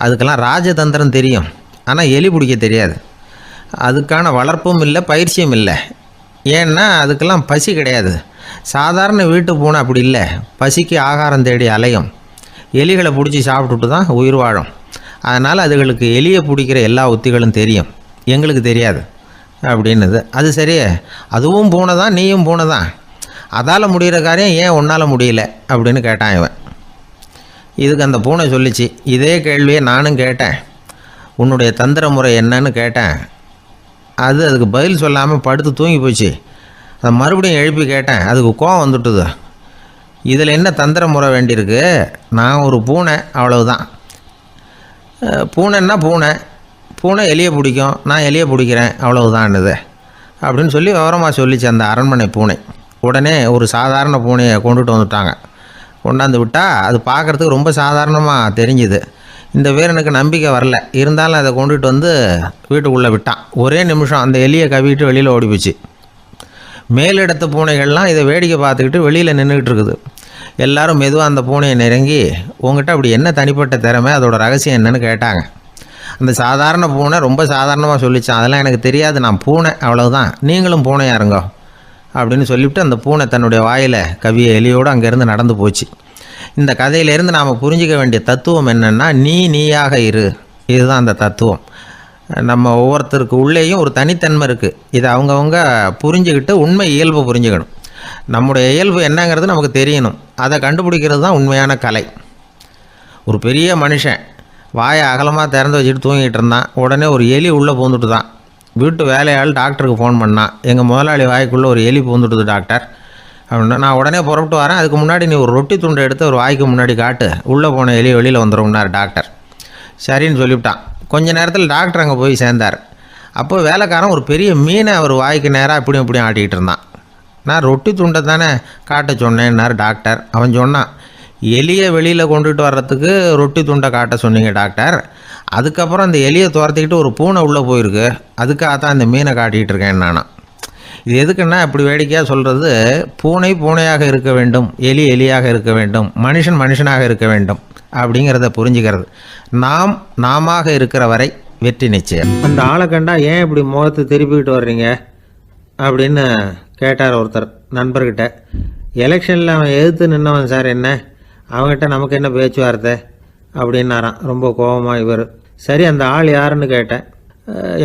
அதுக்கெல்லாம் ராஜதந்திரம் தெரியும், ஆனால் எலி பிடிக்க தெரியாது. அதுக்கான வளர்ப்பும் இல்லை, பயிற்சியும் இல்லை. ஏன்னா அதுக்கெல்லாம் பசி கிடையாது. சாதாரண வீட்டு பூனை அப்படி இல்லை, பசிக்கு ஆகாரம் தேடி அலையும். எலிகளை பிடிச்சி சாப்பிட்டுட்டு தான் உயிர் வாழும். அதனால் அதுகளுக்கு எலியை பிடிக்கிற எல்லா உத்திகளும் தெரியும், எங்களுக்கு தெரியாது அப்படின்னுது. அது சரியே, அதுவும் பூனை தான், நீயும் பூனை தான், அதால் முடிகிற காரியம் ஏன் உன்னால் முடியல அப்படின்னு கேட்டான் இவன். இதுக்கு அந்த பூனை சொல்லிச்சு, இதே கேள்வியை நானும் கேட்டேன், உன்னுடைய தந்திர முறை என்னன்னு கேட்டேன். அதுக்கு பதில் சொல்லாமல் படுத்து தூங்கி போச்சு. அதை மறுபடியும் எழுப்பி கேட்டேன், அதுக்கு கோவம் வந்துட்டுது. இதில் என்ன தந்திர முறை வேண்டியிருக்கு? நான் ஒரு பூனை, அவ்வளவுதான். பூனைன்னா பூனை, பூனை எலியை பிடிக்கும், நான் எலியை பிடிக்கிறேன், அவ்வளவுதான்னுது அப்படின்னு சொல்லி விவரமாக சொல்லிச்சு அந்த அரண்மனை பூனை. உடனே ஒரு சாதாரண பூனையை கொண்டுட்டு வந்துட்டாங்க. கொண்டாந்து விட்டால் அது பார்க்குறதுக்கு ரொம்ப சாதாரணமாக தெரிஞ்சுது. இந்த வீரனுக்கு நம்பிக்கை வரல. இருந்தாலும் அதை கொண்டுட்டு வந்து வீட்டுக்குள்ளே விட்டான். ஒரே நிமிஷம் அந்த எலியை கவிட்டு வெளியில் ஓடிப்போச்சு. மேலிடத்து பூனைகள்லாம் இதை வேடிக்கை பார்த்துக்கிட்டு வெளியில் நின்றுக்கிட்டு இருக்குது. எல்லோரும் மெதுவாக அந்த பூனையை நெருங்கி, உங்ககிட்ட அப்படி என்ன தனிப்பட்ட திறமை, அதோட ரகசியம் என்னன்னு கேட்டாங்க. அந்த சாதாரண பூனை ரொம்ப சாதாரணமாக சொல்லிச்சான், அதெல்லாம் எனக்கு தெரியாது, நான் பூனை, அவ்வளவுதான், நீங்களும் பூனையாக இருங்கோ அப்படின்னு சொல்லிவிட்டு அந்த பூனை தன்னுடைய வாயில் கவிய எலியோடு அங்கேருந்து நடந்து போச்சு. இந்த கதையிலேருந்து நாம் புரிஞ்சிக்க வேண்டிய தத்துவம் என்னென்னா, நீயாக இரு. இதுதான் அந்த தத்துவம். நம்ம ஒவ்வொருத்தருக்கு உள்ளேயும் ஒரு தனித்தன்மை இருக்குது. இதை அவங்கவுங்க புரிஞ்சுக்கிட்டு உண்மை இயல்பு புரிஞ்சுக்கணும். நம்முடைய இயல்பு என்னங்கிறது நமக்கு தெரியணும். அதை கண்டுபிடிக்கிறது தான் உண்மையான கலை. ஒரு பெரிய மனுஷன் வாயை அகலமாக திறந்து வச்சுட்டு தூங்கிட்டு இருந்தான். உடனே ஒரு எலி உள்ளே பூந்துட்டு தான். வீட்டு வேலையாள் டாக்டருக்கு ஃபோன் பண்ணான், எங்கள் முதலாளி வாய்க்குள்ளே ஒரு எலி பூந்துட்டுது டாக்டர் அப்படின்னா. நான் உடனே புறப்பட்டு வரேன், அதுக்கு முன்னாடி நீ ஒரு ரொட்டி துண்டை எடுத்து ஒரு வாய்க்கு முன்னாடி காட்டு, உள்ளே போன எலி வெளியில் வந்துடும்னார் டாக்டர். சரின்னு சொல்லிவிட்டான். கொஞ்ச நேரத்தில் டாக்டர் அங்கே போய் சேர்ந்தார். அப்போ வேலைக்காரன் ஒரு பெரிய மீனை அவர் வாய்க்கு நேராக இப்படியும் இப்படியும் ஆட்டிக்கிட்டு இருந்தான். நான் ரொட்டி துண்டை தானே காட்ட சொன்னேன்னார் டாக்டர். அவன் சொன்னான், எலியை வெளியில் கொண்டுட்டு வர்றதுக்கு ரொட்டி துண்டை காட்ட சொன்னீங்க டாக்டர், அதுக்கப்புறம் அந்த எலியை துரத்திக்கிட்டு ஒரு பூனை உள்ளே போயிருக்கு, அதுக்காக தான் இந்த மீனை காட்டிகிட்டு இருக்கேன் நானும். இது எதுக்குன்னா இப்படி வேடிக்கையாக சொல்கிறது, பூனை பூனையாக இருக்க வேண்டும், எலி எலியாக இருக்க வேண்டும், மனுஷன் மனுஷனாக இருக்க வேண்டும் அப்படிங்கிறத புரிஞ்சுக்கிறது. நாம் நாமாக இருக்கிற வரை வெற்றி நிச்சயம். அந்த ஆளை கண்டா ஏன் இப்படி முகத்தை திருப்பிக்கிட்டு வர்றீங்க அப்படின்னு கேட்டார் ஒருத்தர் நண்பர்கிட்ட. எலெக்ஷனில் அவன் எதிர்த்து நின்னவன் சார், என்ன அவங்ககிட்ட நமக்கு என்ன பேச்சுவார்த்தை அப்படின்னாரான் ரொம்ப கோபமாக இவர். சரி, அந்த ஆள் யாருன்னு கேட்டேன்.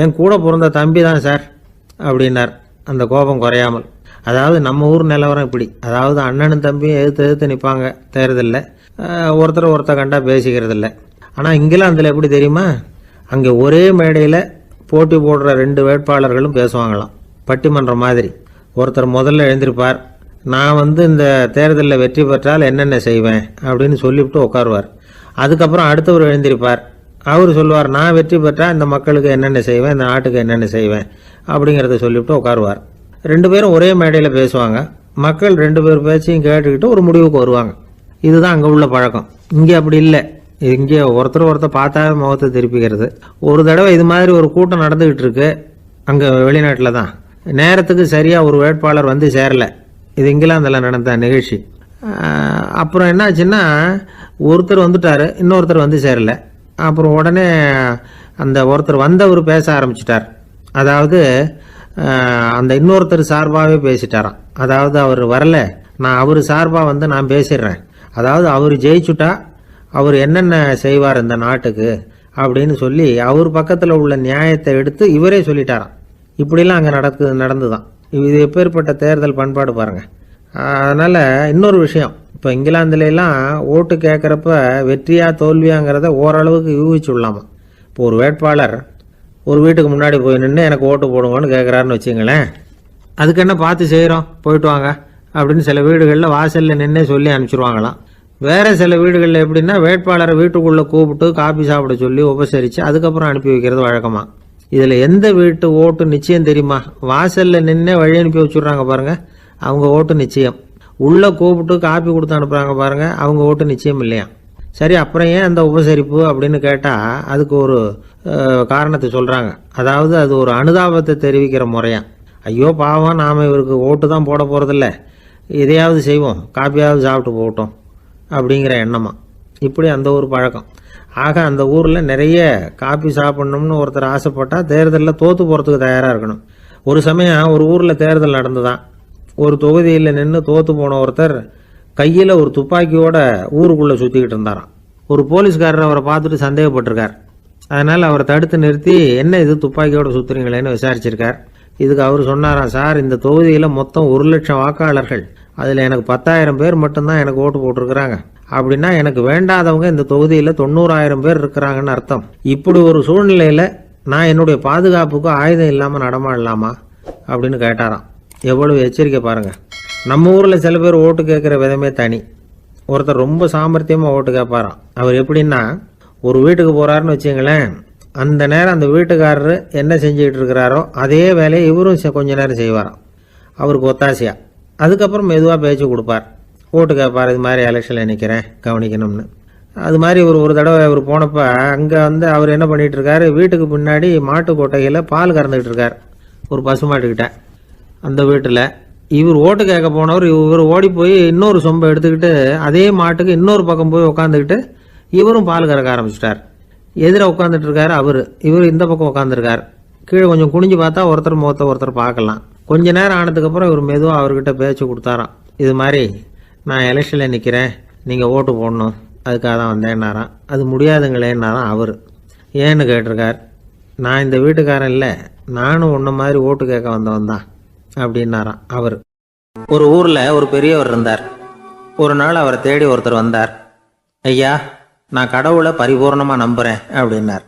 என் கூட பிறந்த தம்பி தான் சார் அப்படின்னார் அந்த கோபம் குறையாமல். அதாவது நம்ம ஊர் நிலவரம் இப்படி, அதாவது அண்ணனும் தம்பியும் எதிர்த்து நிற்பாங்க தேர்தலில், ஒருத்தர் கண்டா பேசிக்கிறதில்ல. ஆனால் இங்கிலாந்தில் எப்படி தெரியுமா, அங்கே ஒரே மேடையில் போட்டி போடுற 2 வேட்பாளர்களும் பேசுவாங்களாம், பட்டிமன்றம் மாதிரி. ஒருத்தர் முதல்ல எழுந்திருப்பார், நான் இந்த தேர்தலில் வெற்றி பெற்றால் என்னென்ன செய்வேன் அப்படின்னு சொல்லிவிட்டு உட்காருவார். அதுக்கப்புறம் அடுத்தவர் எழுந்திருப்பார், அவர் சொல்லுவார், நான் வெற்றி பெற்றால் இந்த மக்களுக்கு என்னென்ன செய்வேன், இந்த நாட்டுக்கு என்னென்ன செய்வேன் அப்படிங்கிறத சொல்லிவிட்டு உட்காருவார். 2 பேரும் ஒரே மேடையில் பேசுவாங்க. மக்கள் 2 பேர் பேச்சையும் கேட்டுக்கிட்டு ஒரு முடிவுக்கு வருவாங்க. இதுதான் அங்கே உள்ள பழக்கம். இங்கே அப்படி இல்லை. இங்கே ஒருத்தர் பார்த்தாவே முகத்தை திருப்பிக்கிறது. ஒரு தடவை இது மாதிரி ஒரு கூட்டம் நடந்துக்கிட்டு இருக்கு அங்கே வெளிநாட்டில் தான். நேரத்துக்கு சரியாக ஒரு வேட்பாளர் வந்து சேரலை. இது இங்கிலாந்தில் நடந்த நிகழ்ச்சி. அப்புறம் என்னாச்சுன்னா, ஒருத்தர் வந்துட்டார், இன்னொருத்தர் வந்து சேரலை. அப்புறம் உடனே அந்த ஒருத்தர் வந்தவர் பேச ஆரம்பிச்சிட்டார். அதாவது அந்த இன்னொருத்தர் சார்பாகவே பேசிட்டாராம். அதாவது அவர் வரல, நான் அவர் சார்பாக நான் பேசிடுறேன், அதாவது அவர் ஜெயிச்சுட்டா அவர் என்னென்ன செய்வார் இந்த நாட்டுக்கு அப்படின்னு சொல்லி அவர் பக்கத்தில் உள்ள நியாயத்தை எடுத்து இவரே சொல்லிட்டாராம். இப்படிலாம் அங்கே நடந்து தான். இது எப்பேற்பட்ட தேர்தல் பண்பாடு பாருங்கள். அதனால் இன்னொரு விஷயம், இப்போ இங்கிலாந்துலாம் ஓட்டு கேட்குறப்ப வெற்றியா தோல்வியாங்கிறத ஓரளவுக்கு யூகிச்சுடலாமா. இப்போ ஒரு வேட்பாளர் ஒரு வீட்டுக்கு முன்னாடி போய் நின்று எனக்கு ஓட்டு போடுங்கன்னு கேட்குறாருன்னு வச்சுங்களேன், அதுக்கு என்ன பார்த்து செய்கிறோம், போயிட்டு வாங்க அப்படின்னு சில வீடுகளில் வாசலில் நின்று சொல்லி அனுப்பிச்சிருவாங்களாம். வேறு சில வீடுகளில் எப்படின்னா, வேட்பாளரை வீட்டுக்குள்ளே கூப்பிட்டு காபி சாப்பிட சொல்லி உபசரித்து அதுக்கப்புறம் அனுப்பி வைக்கிறது வழக்கமாக. இதில் எந்த வீட்டு ஓட்டு நிச்சயம் தெரியுமா? வாசலில் நின்று வழி அனுப்பி வச்சுட்றாங்க பாருங்கள், அவங்க ஓட்டு நிச்சயம். உள்ளே கூப்பிட்டு காப்பி கொடுத்து அனுப்புகிறாங்க பாருங்கள், அவங்க ஓட்டு நிச்சயம் இல்லையா. சரி, அப்புறம் ஏன் அந்த உபசரிப்பு அப்படின்னு கேட்டால் அதுக்கு ஒரு காரணத்தை சொல்கிறாங்க. அதாவது அது ஒரு அனுதாபத்தை தெரிவிக்கிற முறையாம். ஐயோ பாவம், நாம் இவருக்கு ஓட்டு தான் போட போகிறதில்ல, எதையாவது செய்வோம், காப்பியாவது சாப்பிட்டு போகட்டும் அப்படிங்கிற எண்ணமா. இப்படி அந்த ஒரு பழக்கம். ஆக அந்த ஊரில் நிறைய காப்பி சாப்பிட்ணும்னு ஒருத்தர் ஆசைப்பட்டால் தேர்தலில் தோற்று போகிறதுக்கு தயாராக இருக்கணும். ஒரு சமயம் ஒரு ஊரில் தேர்தல் நடந்துதான். ஒரு தொகுதியில் நின்று தோற்று போன ஒருத்தர் கையில் ஒரு துப்பாக்கியோட ஊருக்குள்ளே சுற்றிக்கிட்டு இருந்தாராம். ஒரு போலீஸ்காரர் அவரை பார்த்துட்டு சந்தேகப்பட்டிருக்கார். அதனால் அவரை தடுத்து நிறுத்தி, என்ன இது துப்பாக்கியோட சுற்றுறீங்களேன்னு விசாரிச்சிருக்கார். இதுக்கு அவர் சொன்னாராம், சார், இந்த தொகுதியில் மொத்தம் 1,00,000 வாக்காளர்கள், அதில் எனக்கு 10,000 பேர் மட்டும்தான் எனக்கு ஓட்டு போட்டிருக்கிறாங்க. அப்படின்னா எனக்கு வேண்டாதவங்க இந்த தொகுதியில் 90,000 பேர் இருக்கிறாங்கன்னு அர்த்தம். இப்படி ஒரு சூழ்நிலையில் நான் என்னுடைய பாதுகாப்புக்கு ஆயுதம் இல்லாமல் நடமாடலாமா அப்படின்னு கேட்டாராம். எவ்வளவு எச்சரிக்கை பாருங்கள். நம்ம ஊரில் சில பேர் ஓட்டு கேட்குற விதமே தனி. ஒருத்தர் ரொம்ப சாமர்த்தியமாக ஓட்டு கேட்பாராம். அவர் எப்படின்னா, ஒரு வீட்டுக்கு போகிறாருன்னு வச்சுங்களேன், அந்த நேரம் அந்த வீட்டுக்காரரு என்ன செஞ்சுக்கிட்டு இருக்கிறாரோ அதே வேலையை இவரும் கொஞ்ச நேரம் செய்வாராம், அவருக்கு ஒத்தாசையா. அதுக்கப்புறம் மெதுவாக பேச்சு கொடுப்பார், ஓட்டு கேட்பார், இது மாதிரி எலெக்ஷனில் நிற்கிறேன் கவனிக்கணும்னு. அது மாதிரி ஒரு தடவை அவர் போனப்போ அங்கே அவர் என்ன பண்ணிகிட்டு இருக்காரு, வீட்டுக்கு பின்னாடி மாட்டு கொட்டையில் பால் கறந்துக்கிட்டு இருக்கார் ஒரு பசுமாட்டுக்கிட்ட. அந்த வீட்டில் இவர் ஓட்டு கேட்க போனவர் இவர் ஓடி போய் இன்னொரு சொம்பை எடுத்துக்கிட்டு அதே மாட்டுக்கு இன்னொரு பக்கம் போய் உட்காந்துக்கிட்டு இவரும் பால் கறக்க ஆரம்பிச்சிட்டார். எதிராக உட்காந்துட்டு இருக்காரு இவர் இந்த பக்கம் உட்காந்துருக்கார். கீழே கொஞ்சம் குனிஞ்சு பார்த்தா ஒருத்தர் முகத்தை ஒருத்தர் பார்க்கலாம். கொஞ்ச நேரம் ஆனதுக்கப்புறம் இவர் மெதுவாக அவர்கிட்ட பேச்சு கொடுத்தாராம். இது மாதிரி நான் எலெக்ஷனில் நிற்கிறேன், நீங்கள் ஓட்டு போடணும், அதுக்காக தான் வந்தேன்னாராம். அது முடியாதுங்களேன்னாராம் அவர். ஏன்னு கேட்டிருக்கார். நான் இந்த வீட்டுக்காரன் இல்லை, நானும் உன்ன மாதிரி ஓட்டு கேட்க வந்தவன் தான் அப்படின்னாராம் அவர். ஒரு ஊரில் ஒரு பெரியவர் இருந்தார். ஒரு நாள் அவரை தேடி ஒருத்தர் வந்தார். ஐயா, நான் கடவுளை பரிபூர்ணமாக நம்புகிறேன் அப்படின்னார்.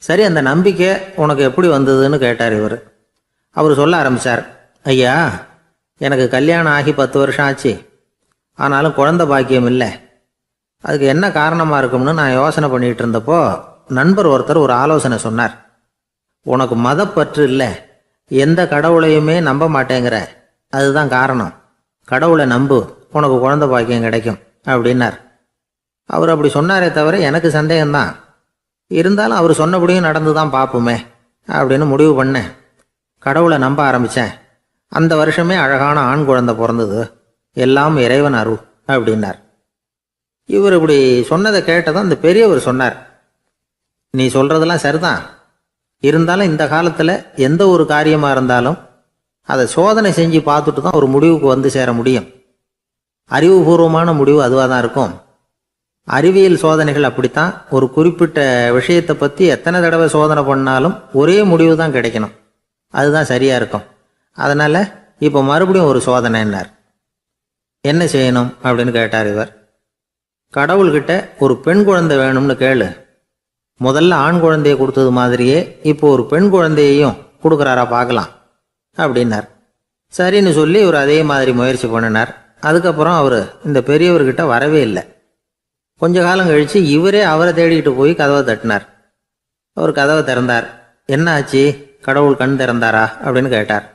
சரி, அந்த நம்பிக்கை உனக்கு எப்படி வந்ததுன்னு கேட்டார் இவர். அவர் சொல்ல ஆரம்பித்தார். ஐயா, எனக்கு கல்யாணம் ஆகி 10 வருஷம் ஆச்சு, ஆனாலும் குழந்தை பாக்கியம் இல்லை. அதுக்கு என்ன காரணமாக இருக்கும்னு நான் யோசனை பண்ணிகிட்டு இருந்தப்போ நண்பர் ஒருத்தர் ஒரு ஆலோசனை சொன்னார். உனக்கு மதப்பற்று இல்லை, எந்த கடவுளையுமே நம்ப மாட்டேங்கிற, அதுதான் காரணம். கடவுளை நம்பு, உனக்கு குழந்தை பாக்கியம் கிடைக்கும் அப்படின்னார். அவர் அப்படி சொன்னாரே தவிர எனக்கு சந்தேகம்தான். இருந்தாலும் அவர் சொன்னபடியும் நடந்து தான் பார்ப்போமே அப்படின்னு முடிவு பண்ணேன். கடவுளை நம்ப ஆரம்பித்தேன். அந்த வருஷமே அழகான ஆண் குழந்தை பிறந்தது. எல்லாம் இறைவன் அருள் அப்படின்னார். இவர் இப்படி சொன்னதை கேட்டதும் அந்த பெரியவர் சொன்னார், நீ சொல்கிறதெல்லாம் சரிதான். இருந்தாலும் இந்த காலத்தில் எந்த ஒரு காரியமாக இருந்தாலும் அதை சோதனை செஞ்சு பார்த்துட்டு தான் ஒரு முடிவுக்கு வந்து சேர முடியும். அறிவுபூர்வமான முடிவு அதுவாக தான் இருக்கும். அறிவியல் சோதனைகள் அப்படித்தான். ஒரு குறிப்பிட்ட விஷயத்தை பற்றி எத்தனை தடவை சோதனை பண்ணாலும் ஒரே முடிவு தான் கிடைக்கணும். அதுதான் சரியாக இருக்கும். அதனால் இப்போ மறுபடியும் ஒரு சோதனைன்னார். என்ன செய்யணும் அப்படின்னு கேட்டார் இவர். கடவுள்கிட்ட ஒரு பெண் குழந்தை வேணும்னு கேளு. முதல்ல ஆண் குழந்தையை கொடுத்தது மாதிரியே இப்போ ஒரு பெண் குழந்தையையும் கொடுக்குறாரா பார்க்கலாம் அப்படின்னார். சரின்னு சொல்லி இவர் அதே மாதிரி முயற்சி பண்ணினார். அதுக்கப்புறம் அவர் இந்த பெரியவர்கிட்ட வரவே இல்லை. கொஞ்ச காலம் கழித்து இவரே அவரை தேடிக்கிட்டு போய் கதவை தட்டினார். அவர் கதவை திறந்தார். என்ன ஆச்சு, கடவுள் கண் திறந்தாரா அப்படின்னு கேட்டார்.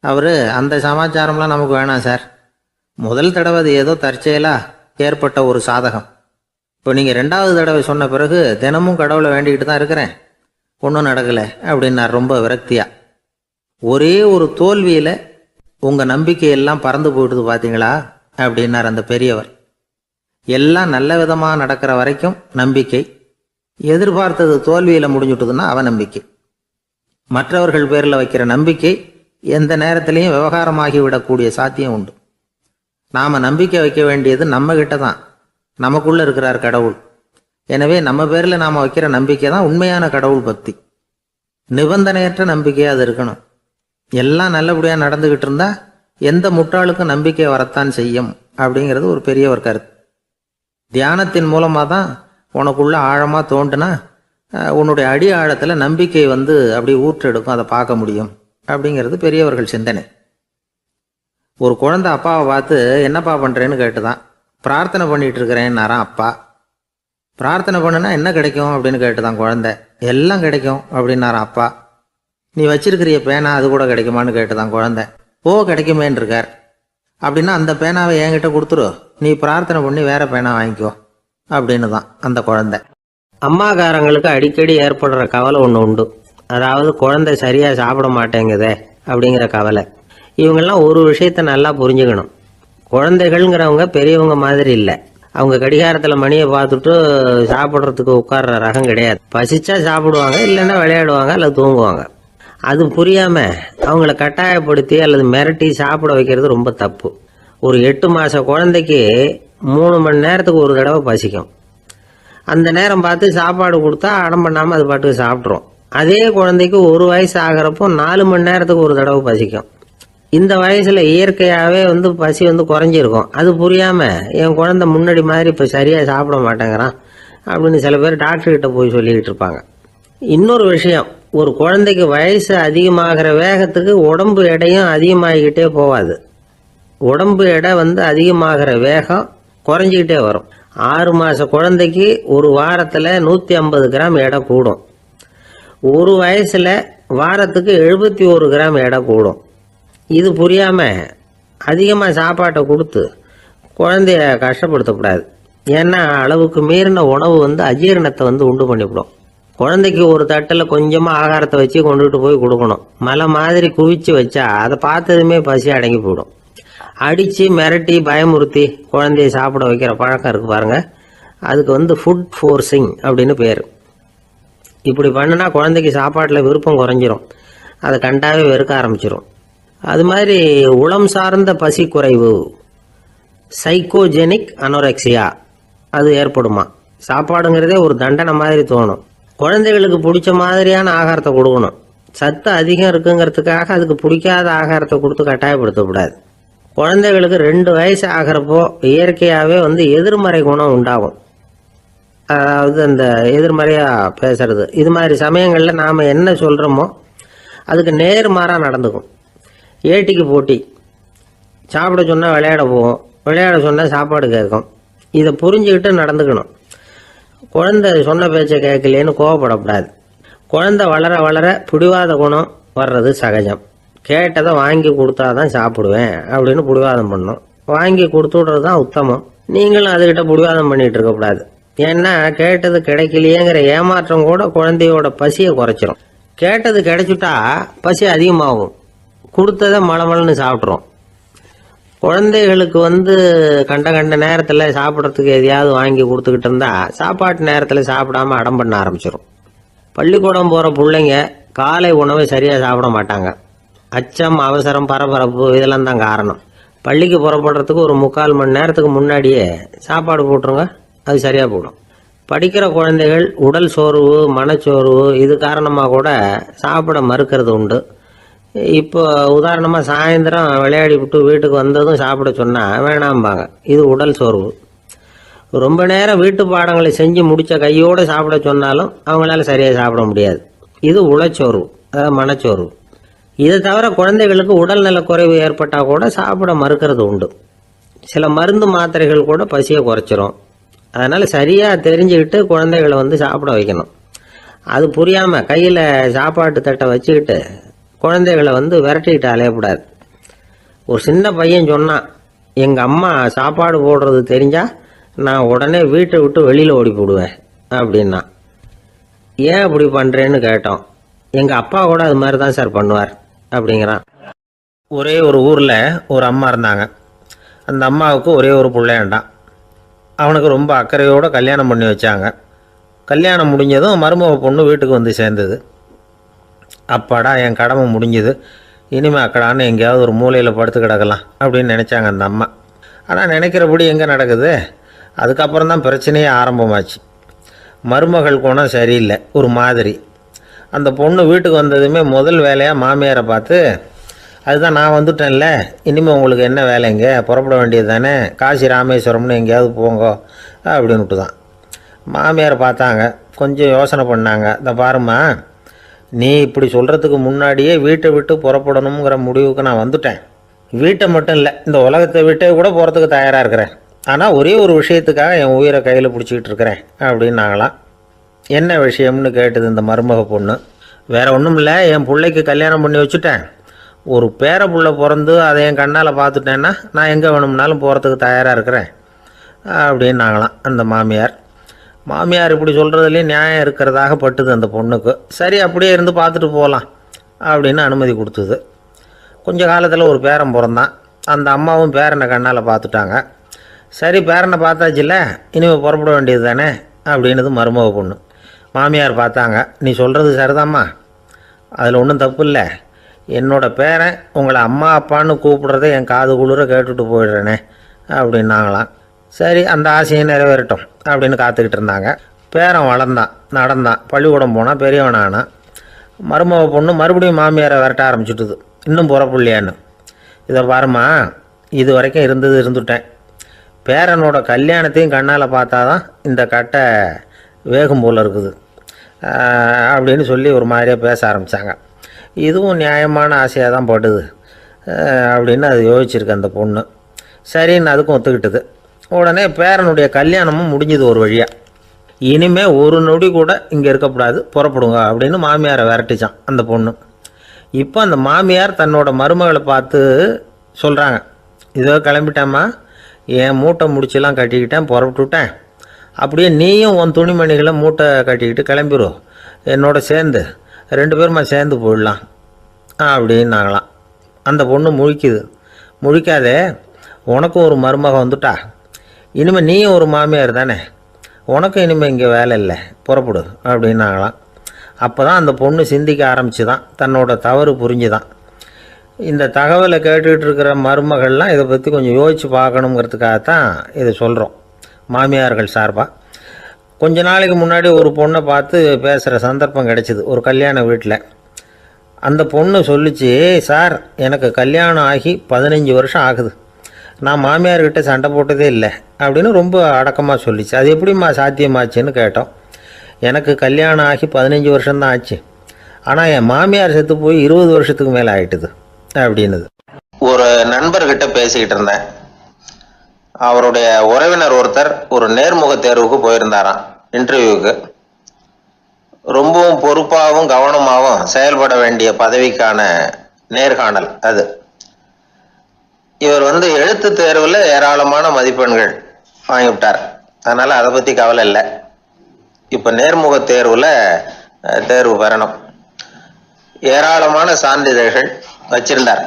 அவர், அந்த சமாச்சாரம்லாம் நமக்கு வேணாம் சார். முதல் தடவை அது ஏதோ தற்செயலாக ஏற்பட்ட ஒரு சாதகம். இப்போ நீங்கள் 2வது தடவை சொன்ன பிறகு தினமும் கடவுளை வேண்டிக்கிட்டு தான் இருக்கிறேன், ஒன்றும் நடக்கலை அப்படின்னார் ரொம்ப விரக்தியா. ஒரே ஒரு தோல்வியில் உங்கள் நம்பிக்கையெல்லாம் பறந்து போயிடுது பார்த்தீங்களா அப்படின்னார் அந்த பெரியவர். எல்லாம் நல்ல விதமாக நடக்கிற வரைக்கும் நம்பிக்கை, எதிர்பார்த்தது தோல்வியில் முடிஞ்சுட்டுதுன்னா அவநம்பிக்கை. மற்றவர்கள் பேரில் வைக்கிற நம்பிக்கை எந்த நேரத்திலையும் விவகாரமாகி விடக்கூடிய சாத்தியம் உண்டு. நாம் நம்பிக்கை வைக்க வேண்டியது நம்மகிட்ட தான். நமக்குள்ளே இருக்கிறார் கடவுள். எனவே நம்ம பேரில் நாம் வைக்கிற நம்பிக்கை தான் உண்மையான கடவுள் பக்தி. நிபந்தனையற்ற நம்பிக்கையாக அது இருக்கணும். எல்லாம் நல்லபடியாக நடந்துக்கிட்டு இருந்தால் எந்த முட்டாளுக்கும் நம்பிக்கை வரத்தான் செய்யும் அப்படிங்கிறது ஒரு பெரியவர் கருத்து. தியானத்தின் மூலமாக தான் உனக்குள்ள ஆழமாக தோண்டுனா உன்னுடைய அடி ஆழத்தில் நம்பிக்கை வந்து அப்படி ஊற்றெடுக்கும், அதை பார்க்க முடியும் அப்படிங்கிறது பெரியவர்கள் சிந்தனை. ஒரு குழந்தை அப்பாவை பார்த்து என்னப்பா பண்ணுறேன்னு கேட்டுதான். பிரார்த்தனை பண்ணிகிட்டு இருக்கிறேன்னாரான் அப்பா. பிரார்த்தனை பண்ணுனா என்ன கிடைக்கும் அப்படின்னு கேட்டுதான் குழந்தை. எல்லாம் கிடைக்கும் அப்படின்னாரான் அப்பா. நீ வச்சிருக்கிறிய பேனா அது கூட கிடைக்குமான்னு கேட்டுதான் குழந்தை. ஓ, கிடைக்குமேன்னு இருக்கார். அப்படின்னா அந்த பேனாவை என்கிட்ட கொடுத்துரு, நீ பிரார்த்தனை பண்ணி வேற பேனா வாங்கிக்கோ அப்படின்னு தான் அந்த குழந்தை. அம்மாக்காரங்களுக்கு அடிக்கடி ஏற்படுற கவலை ஒன்று உண்டு. அதாவது குழந்தை சரியாக சாப்பிட மாட்டேங்குதே அப்படிங்கிற கவலை. இவங்கெல்லாம் ஒரு விஷயத்த நல்லா புரிஞ்சுக்கணும். குழந்தைகள்ங்கிறவங்க பெரியவங்க மாதிரி இல்லை. அவங்க கடிகாரத்தில் மணியை பார்த்துட்டு சாப்பிட்றதுக்கு உட்கார்ற ரகம் கிடையாது. பசிச்சா சாப்பிடுவாங்க, இல்லைன்னா விளையாடுவாங்க அல்லது தூங்குவாங்க. அது புரியாமல் அவங்கள கட்டாயப்படுத்தி அல்லது மிரட்டி சாப்பிட வைக்கிறது ரொம்ப தப்பு. ஒரு 8 மாத குழந்தைக்கு 3 மணி நேரத்துக்கு ஒரு தடவை பசிக்கும். அந்த நேரம் பார்த்து சாப்பாடு கொடுத்தா அடம் பண்ணாமல் அது பாட்டுக்கு சாப்பிட்றோம். அதே குழந்தைக்கு 1 வயசு ஆகிறப்போ 4 மணி நேரத்துக்கு ஒரு தடவை பசிக்கும். இந்த வயசில் இயற்கையாகவே பசி குறைஞ்சிருக்கும். அது புரியாமல் என் குழந்தை முன்னாடி மாதிரி இப்போ சரியாக சாப்பிட மாட்டேங்கிறான் அப்படின்னு சில பேர் டாக்டர்கிட்ட போய் சொல்லிக்கிட்டு இருப்பாங்க. இன்னொரு விஷயம், ஒரு குழந்தைக்கு வயசு அதிகமாகிற வேகத்துக்கு உடம்பு எடையும் அதிகமாகிக்கிட்டே போகாது. உடம்பு எடை அதிகமாகிற வேகம் குறைஞ்சிக்கிட்டே வரும். 6 மாத குழந்தைக்கு ஒரு வாரத்தில் 150 கிராம் எடை கூடும். ஒரு வயசில் வாரத்துக்கு 71 கிராம் எடை கூடும். இது புரியாமல் அதிகமாக சாப்பாட்டை கொடுத்து குழந்தைய கஷ்டப்படுத்தக்கூடாது. ஏன்னா அளவுக்கு மீறின உணவு அஜீரணத்தை உண்டு பண்ணிவிடும். குழந்தைக்கு ஒரு தட்டில் கொஞ்சமாக ஆகாரத்தை வச்சு கொண்டுகிட்டு போய் கொடுக்கணும். மலை மாதிரி குவிச்சு வச்சா அதை பார்த்ததுமே பசி அடங்கி போயிடும். அடித்து மிரட்டி பயமுறுத்தி குழந்தைய சாப்பிட வைக்கிற பழக்கம் இருக்குது பாருங்க, அதுக்கு ஃபுட் ஃபோர்ஸிங் அப்படின்னு பேர். இப்படி பண்ணுனா குழந்தைக்கு சாப்பாட்டில் விருப்பம் குறைஞ்சிரும், அதை கண்டாவே வெறுக்க ஆரம்பிச்சிடும். அது மாதிரி உளம் சார்ந்த பசி குறைவு, சைக்கோஜெனிக் அனோரெக்சியா, அது ஏற்படுமா. சாப்பாடுங்கிறதே ஒரு தண்டனை மாதிரி தோணும். குழந்தைகளுக்கு பிடிச்ச மாதிரியான ஆகாரத்தை கொடுக்கணும். சத்து அதிகம் இருக்குங்கிறதுக்காக அதுக்கு பிடிக்காத ஆகாரத்தை கொடுத்து கட்டாயப்படுத்தக்கூடாது. குழந்தைகளுக்கு 2 வயசு ஆகிறப்போ இயற்கையாகவே எதிர்மறை குணம் உண்டாகும். அதாவது அந்த எதிர்மறையாக பேசுறது. இது மாதிரி சமயங்களில் நாம் என்ன சொல்கிறோமோ அதுக்கு நேர்மாறாக நடந்துக்கும். ஏட்டிக்கு போட்டி. சாப்பிட சொன்னால் விளையாட போகும், விளையாட சொன்னால் சாப்பாடு கேட்கும். இதை புரிஞ்சுக்கிட்டு நடந்துக்கணும். குழந்தை சொன்ன பேச்சை கேட்கலேன்னு கோவப்படக்கூடாது. குழந்தை வளர வளர பிடிவாத குணம் வர்றது சகஜம். கேட்டதை வாங்கி கொடுத்தா தான் சாப்பிடுவேன் அப்படின்னு பிடிவாதம் பண்ணும். வாங்கி கொடுத்து விட்றது தான் உத்தமம். நீங்களும் அதுக்கிட்ட பிடிவாதம் பண்ணிகிட்டு இருக்கக்கூடாது. ஏன்னா கேட்டது கிடைக்கலையேங்கிற ஏமாற்றம் கூட குழந்தையோட பசியை குறைச்சிரும். கேட்டது கிடைச்சிட்டா பசி அதிகமாகும். கொடுத்ததை மலமலன்னு சாப்பிட்றோம். குழந்தைகளுக்கு கண்ட கண்ட நேரத்தில் சாப்பிட்றதுக்கு எதையாவது வாங்கி கொடுத்துக்கிட்டு இருந்தால் சாப்பாட்டு நேரத்தில் சாப்பிடாம அடம் பண்ண ஆரம்பிச்சிடும். பள்ளிக்கூடம் போகிற பிள்ளைங்க காலை உணவை சரியாக சாப்பிட மாட்டாங்க. அச்சம், அவசரம், பரபரப்பு இதெல்லாம் தான் காரணம். பள்ளிக்கு புறப்படுறதுக்கு ஒரு 3/4 மணி நேரத்துக்கு முன்னாடியே சாப்பாடு போட்டுருங்க, அது சரியாக போடும். படிக்கிற குழந்தைகள் உடல் சோர்வு, மனச்சோர்வு இது காரணமாக கூட சாப்பிட மறுக்கிறது உண்டு. இப்போ உதாரணமாக சாயந்தரம் விளையாடி விட்டு வீட்டுக்கு வந்ததும் சாப்பிட சொன்னால் வேணாம்பாங்க. இது உடல் சோர்வு. ரொம்ப நேரம் வீட்டு பாடங்களை செஞ்சு முடித்த கையோடு சாப்பிட சொன்னாலும் அவங்களால சரியாக சாப்பிட முடியாது. இது உளச்சோர்வு, அதாவது மனச்சோர்வு. இதை தவிர குழந்தைகளுக்கு உடல்நல குறைவு ஏற்பட்டால் கூட சாப்பிட மறுக்கிறது உண்டு. சில மருந்து மாத்திரைகள் கூட பசியை குறைச்சிரும். அதனால் சரியாக தெரிஞ்சுக்கிட்டு குழந்தைகளை சாப்பிட வைக்கணும். அது புரியாமல் கையில் சாப்பாட்டு தட்டை வச்சுக்கிட்டு குழந்தைகளை விரட்டிக்கிட்டு அலையக்கூடாது. ஒரு சின்ன பையன் சொன்னான், எங்கள் அம்மா சாப்பாடு போடுறது தெரிஞ்சால் நான் உடனே வீட்டை விட்டு வெளியில் ஓடி போடுவேன் அப்படின்னா. ஏன் அப்படி பண்ணுறேன்னு கேட்டோம். எங்கள் அப்பா கூட அது மாதிரி தான் சார் பண்ணுவார் அப்படிங்கிறான். ஒரே ஒரு ஊரில் ஒரு அம்மா இருந்தாங்க. அந்த அம்மாவுக்கு ஒரே ஒரு பிள்ளையாண்டான். அவனுக்கு ரொம்ப அக்கறையோடு கல்யாணம் பண்ணி வச்சாங்க. கல்யாணம் முடிஞ்சதும் மருமக பொண்ணு வீட்டுக்கு சேர்ந்தது. அப்பாடா, என் கடமை முடிஞ்சுது, இனிமேல் அக்கடான்னு எங்கேயாவது ஒரு மூலையில் படுத்து கிடக்கலாம் அப்படின்னு நினச்சாங்க அந்த அம்மா. ஆனால் நினைக்கிறபடி எங்கே நடக்குது? அதுக்கப்புறம் தான் பிரச்சனையே ஆரம்பமாச்சு. மருமகள் குணம் சரியில்லை, ஒரு மாதிரி. அந்த பொண்ணு வீட்டுக்கு வந்ததுமே முதல் வேலையாக மாமியாரை பார்த்து, அதுதான் நான் வந்துட்டேன்ல, இனிமேல் உங்களுக்கு என்ன வேலைங்க, புறப்பட வேண்டியது தானே, காசி ராமேஸ்வரம்னு எங்கேயாவது போங்க அப்படின்னுட்டு தான். மாமியாரை பார்த்தாங்க, கொஞ்சம் யோசனை பண்ணாங்க. இந்த பாருமா, நீ இப்படி சொல்கிறதுக்கு முன்னாடியே வீட்டை விட்டு புறப்படணுங்கிற முடிவுக்கு நான் வந்துட்டேன். வீட்டை மட்டும் இல்லை, இந்த உலகத்தை விட்டே கூட போகிறதுக்கு தயாராக இருக்கிறேன். ஆனால் ஒரே ஒரு விஷயத்துக்காக என் உயிரை கையில் பிடிச்சிக்கிட்டு இருக்கிறேன் அப்படின்னாங்களாம். என்ன விஷயம்னு கேட்டது இந்த மருமக பொண்ணு. வேறு ஒன்றும் இல்லை, என் பிள்ளைக்கு கல்யாணம் பண்ணி வச்சுட்டேன். ஒரு பேர புள்ள பிறந்து அதை என் கண்ணால் பார்த்துட்டேன்னா நான் எங்கே வேணும்னாலும் போகிறதுக்கு தயாராக இருக்கிறேன் அப்படின்னாங்களாம் அந்த மாமியார். மாமியார் இப்படி சொல்கிறதுலேயும் நியாயம் இருக்கிறதாக பட்டுது அந்த பொண்ணுக்கு. சரி, அப்படியே இருந்து பார்த்துட்டு போகலாம் அப்படின்னு அனுமதி கொடுத்துது. கொஞ்ச காலத்தில் ஒரு பேரன் பிறந்தான். அந்த அம்மாவும் பேரனை கண்ணால் பார்த்துட்டாங்க. சரி, பேரனை பார்த்தாச்சுல்ல, இனிமேல் புறப்பட வேண்டியது தானே அப்படின்னது மருமக பொண்ணு. மாமியார் பார்த்தாங்க, நீ சொல்கிறது சரிதாம்மா, அதில் ஒன்றும் தப்பு இல்லை. என்னோடய பேரன் உங்களை அம்மா அப்பான்னு கூப்பிடுறத என் காது குளிர கேட்டுட்டு போயிடுறேனே அப்படின்னாங்களாம். சரி, அந்த ஆசையை நிறைவேறட்டும் அப்படின்னு காத்துக்கிட்டு இருந்தாங்க. பேரன் வளர்ந்தான், நடந்தான், பள்ளிக்கூடம் போனால், பெரியவனானான். மருமக பொண்ணு மறுபடியும் மாமியாரை விரட்ட ஆரம்பிச்சுட்டுது, இன்னும் புறப்புள்ளையான்னு. இதை பாருமா, இது வரைக்கும் இருந்துட்டேன். பேரனோட கல்யாணத்தையும் கண்ணால் பார்த்தா தான் இந்த கட்டை வேகும் போல் இருக்குது அப்படின்னு சொல்லி ஒரு மாதிரியாக பேச ஆரம்பித்தாங்க. இதுவும் நியாயமான ஆசையாக தான் படுது அப்படின்னு அது யோசிச்சிருக்கு அந்த பொண்ணு. சரின்னு அதுக்கும் ஒத்துக்கிட்டது. உடனே பேரனுடைய கல்யாணமும் முடிஞ்சது ஒரு வழியாக. இனிமேல் ஒரு நொடி கூட இங்கே இருக்கக்கூடாது, புறப்படுங்க அப்படின்னு மாமியாரை விரட்டிச்சான் அந்த பொண்ணு. இப்போ அந்த மாமியார் தன்னோட மருமகளை பார்த்து சொல்கிறாங்க, இதோ கிளம்பிட்டேம்மா, என் மூட்டை முடிச்செல்லாம் கட்டிக்கிட்டேன், புறப்பட்டுவிட்டேன். அப்படியே நீயும் உன் துணிமணிகளை மூட்டை கட்டிக்கிட்டு கிளம்பிடும், என்னோட சேர்ந்து 2 பேருமா சேர்ந்து போயிடலாம் அப்படின்னாங்களாம். அந்த பொண்ணு முழிக்குது. முழிக்காதே, உனக்கும் ஒரு மருமக வந்துட்டா, இனிமேல் நீயும் ஒரு மாமியார் தானே, உனக்கும் இனிமேல் இங்கே வேலை இல்லை, புறப்படு அப்படின்னாங்களாம். அப்போ தான் அந்த பொண்ணு சிந்திக்க ஆரம்பிச்சு தான், தன்னோட தவறு புரிஞ்சுதான். இந்த தகவலை கேட்டுக்கிட்டு இருக்கிற மருமகள்லாம் இதை பற்றி கொஞ்சம் யோசித்து பார்க்கணுங்கிறதுக்காகத்தான் இதை சொல்கிறோம் மாமியார்கள் சார்பாக. கொஞ்ச நாளைக்கு முன்னாடி ஒரு பொண்ணை பார்த்து பேசுகிற சந்தர்ப்பம் கிடச்சிது ஒரு கல்யாண வீட்டில். அந்த பொண்ணு சொல்லிச்சு, சார் எனக்கு கல்யாணம் ஆகி 15 வருஷம் ஆகுது, நான் மாமியார்கிட்ட சண்டை போட்டதே இல்லை அப்படின்னு ரொம்ப அடக்கமாக சொல்லிச்சு. அது எப்படிம்மா சாத்தியமாச்சுன்னு கேட்டோம். எனக்கு கல்யாணம் ஆகி 15 வருஷம்தான் ஆச்சு, ஆனால் என் மாமியார் செத்து போய் 20 வருஷத்துக்கு மேலே ஆயிட்டுது அப்படின்னுது. ஒரு நண்பர்கிட்ட பேசிக்கிட்டு இருந்தேன். அவருடைய உறவினர் ஒருத்தர் ஒரு நேர்முக தேர்வுக்கு போயிருந்தாராம், இன்டர்வியூக்கு. ரொம்பவும் பொறுப்பாகவும் கவனமாகவும் செயல்பட வேண்டிய பதவிக்கான நேர்காணல் அது. இவர் எழுத்து தேர்வில் ஏராளமான மதிப்பெண்கள் வாங்கிவிட்டார். அதனால் அதை பற்றி கவலை இல்லை. இப்போ நேர்முக தேர்வில் தேர்வு பெறணும். ஏராளமான சான்றிதழ்கள் வச்சிருந்தார்.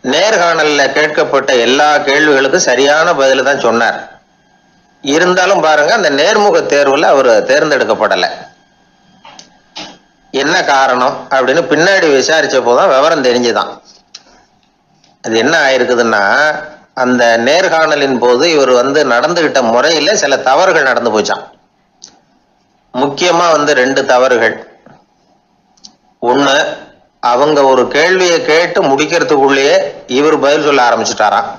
நேர்காணலில் கேட்கப்பட்ட எல்லா கேள்விகளுக்கும் சரியான பதில் தான் சொன்னார். இருந்தாலும் பாருங்க, அந்த நேர்முக தேர்வில் அவர் தேர்ந்தெடுக்கப்படலை. என்ன காரணம் அப்படின்னு பின்னாடி விசாரிச்ச போதான் விவரம் தெரிஞ்சுதான். அது என்ன ஆயிருக்குதுன்னா, அந்த நேர்காணலின் போது இவர் நடந்துகிட்ட முறையில் சில தவறுகள் நடந்து போச்சான். முக்கியமா 2 தவறுகள். ஒன்று, அவங்க ஒரு கேள்வியை கேட்டு முடிக்கிறதுக்குள்ளேயே இவர் பதில் சொல்ல ஆரம்பிச்சுட்டாராம்.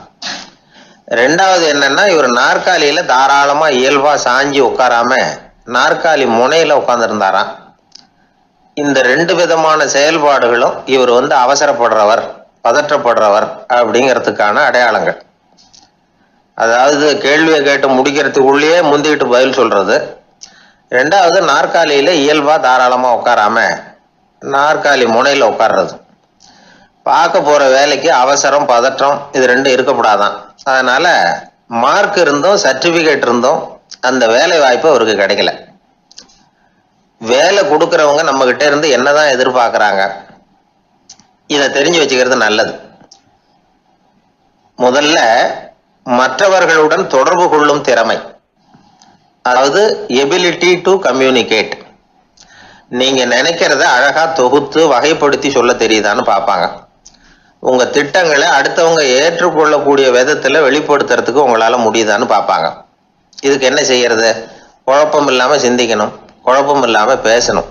ரெண்டாவது என்னன்னா, இவர் நாற்காலியில தாராளமா இயல்பா சாஞ்சி உட்காராம நாற்காலி முனையில உட்கார்ந்துருந்தாராம். இந்த 2 விதமான செயல்பாடுகளும் இவர் அவசரப்படுறவர், பதற்றப்படுறவர் அப்படிங்கிறதுக்கான அடையாளங்கள். அதாவது கேள்வியை கேட்டு முடிக்கிறதுக்குள்ளேயே முந்திக்கிட்டு பதில் சொல்றது. ரெண்டாவது, நாற்காலியில இயல்பா தாராளமா உட்காராம நாற்காலி முனையில உட்கார்றது. பார்க்க போற வேலைக்கு அவசரம், பதற்றம் இது 2 இருக்கப்படாதான். அதனால மார்க் இருந்தும் சர்டிபிகேட் இருந்தும் அந்த வேலை வாய்ப்பு அவருக்கு கிடைக்கல. வேலை கொடுக்கறவங்க நம்ம கிட்ட இருந்து என்னதான் எதிர்பார்க்கறாங்க, இதை தெரிஞ்சு வச்சுக்கிறது நல்லது. முதல்ல மற்றவர்களுடன் தொடர்பு கொள்ளும் திறமை, அதாவது எபிலிட்டி டு கம்யூனிகேட். நீங்க நினைக்கிறத அழகா தொகுத்து வகைப்படுத்தி சொல்ல தெரியுதான்னு பார்ப்பாங்க. உங்க திட்டங்களை அடுத்தவங்க ஏற்றுக்கொள்ளக்கூடிய விதத்துல வெளிப்படுத்துறதுக்கு உங்களால முடியுதான்னு பார்ப்பாங்க. இதுக்கு என்ன செய்யறது? குழப்பம் இல்லாம சிந்திக்கணும், குழப்பம் இல்லாம பேசணும்.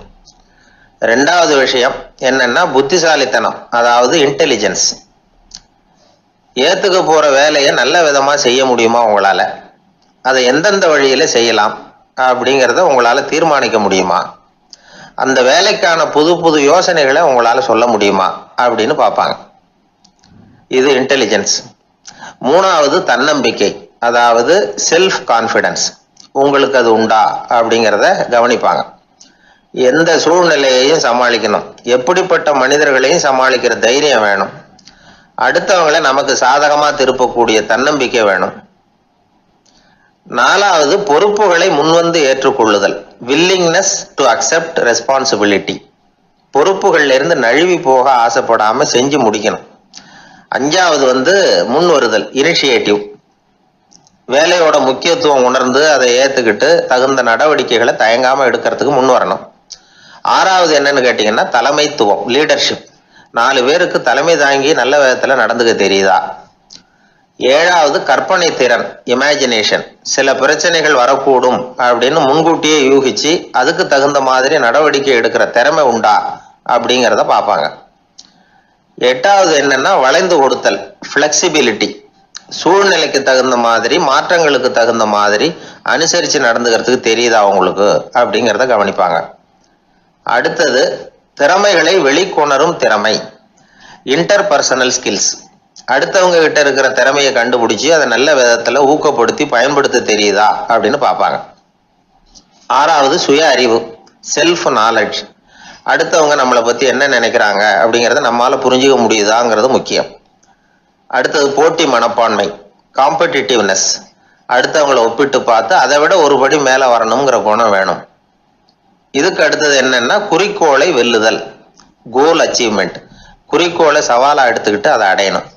ரெண்டாவது விஷயம் என்னன்னா புத்திசாலித்தனம், அதாவது இன்டெலிஜென்ஸ். ஏத்துக்க போற வேலையை நல்ல விதமா செய்ய முடியுமா உங்களால, அதை எந்தெந்த வழியில செய்யலாம் அப்படிங்கிறத உங்களால தீர்மானிக்க முடியுமா, அந்த வேலைக்கான புது புது யோசனைகளை உங்களால சொல்ல முடியுமா அப்படின்னு பார்ப்பாங்க. இது இன்டெலிஜென்ஸ். மூணாவது தன்னம்பிக்கை, அதாவது செல்ஃப் கான்ஃபிடன்ஸ். உங்களுக்கு அது உண்டா அப்படிங்கிறத கவனிப்பாங்க. எந்த சூழ்நிலையையும் சமாளிக்கணும், எப்படிப்பட்ட மனிதர்களையும் சமாளிக்கிற தைரியம் வேணும், அடுத்தவங்களை நமக்கு சாதகமா திருப்பக்கூடிய தன்னம்பிக்கை வேணும். நாலாவது பொறுப்புகளை முன்வந்து ஏற்றுக்கொள்ளுதல், வில்லிங்னஸ் டு அக்செப்ட் ரெஸ்பான்சிபிலிட்டி. பொறுப்புகள்ல இருந்து நழுவி போக ஆசைப்படாம செஞ்சு முடிக்கணும். அஞ்சாவது முன் வருதல், இனிஷியேட்டிவ். வேலையோட முக்கியத்துவம் உணர்ந்து அதை ஏத்துக்கிட்டு தகுந்த நடவடிக்கைகளை தயங்காம எடுக்கிறதுக்கு முன் வரணும். ஆறாவது என்னன்னு கேட்டீங்கன்னா தலைமைத்துவம், லீடர்ஷிப். 4 பேருக்கு தலைமை தாங்கி நல்ல விதத்துல நடந்துக்க தெரியுதா. ஏழாவது கற்பனை திறன், இமேஜினேஷன். சில பிரச்சனைகள் வரக்கூடும் அப்படின்னு முன்கூட்டியே யூகிச்சு அதுக்கு தகுந்த மாதிரி நடவடிக்கை எடுக்கிற திறமை உண்டா அப்படிங்கிறத பார்ப்பாங்க. எட்டாவது என்னன்னா வளைந்து கொடுத்தல், ஃபிளெக்சிபிலிட்டி. சூழ்நிலைக்கு தகுந்த மாதிரி, மாற்றங்களுக்கு தகுந்த மாதிரி அனுசரித்து நடந்துக்கிறதுக்கு தெரியுதா அவங்களுக்கு அப்படிங்கிறத கவனிப்பாங்க. அடுத்தது திறமைகளை வெளிக்கொணரும் திறமை, இன்டர்பர்சனல் ஸ்கில்ஸ். அடுத்தவங்க கிட்ட இருக்கிற திறமையை கண்டுபிடிச்சி அதை நல்ல விதத்துல ஊக்கப்படுத்தி பயன்படுத்த தெரியுதா அப்படின்னு பார்ப்பாங்க. ஆறாவது சுய அறிவு, செல்ஃப் நாலேஜ். அடுத்தவங்க நம்மளை பத்தி என்ன நினைக்கிறாங்க அப்படிங்கிறத நம்மளால புரிஞ்சுக்க முடியுதாங்கிறது முக்கியம். அடுத்தது போட்டி மனப்பான்மை, காம்படிட்டிவ்னஸ். அடுத்தவங்களை ஒப்பிட்டு பார்த்து அதை விட ஒரு படி மேல வரணுங்கிற குணம் வேணும். இதுக்கு அடுத்தது என்னன்னா குறிக்கோளை வெல்லுதல், கோல் அச்சீவ்மெண்ட். குறிக்கோளை சவாலா எடுத்துக்கிட்டு அதை அடையணும்.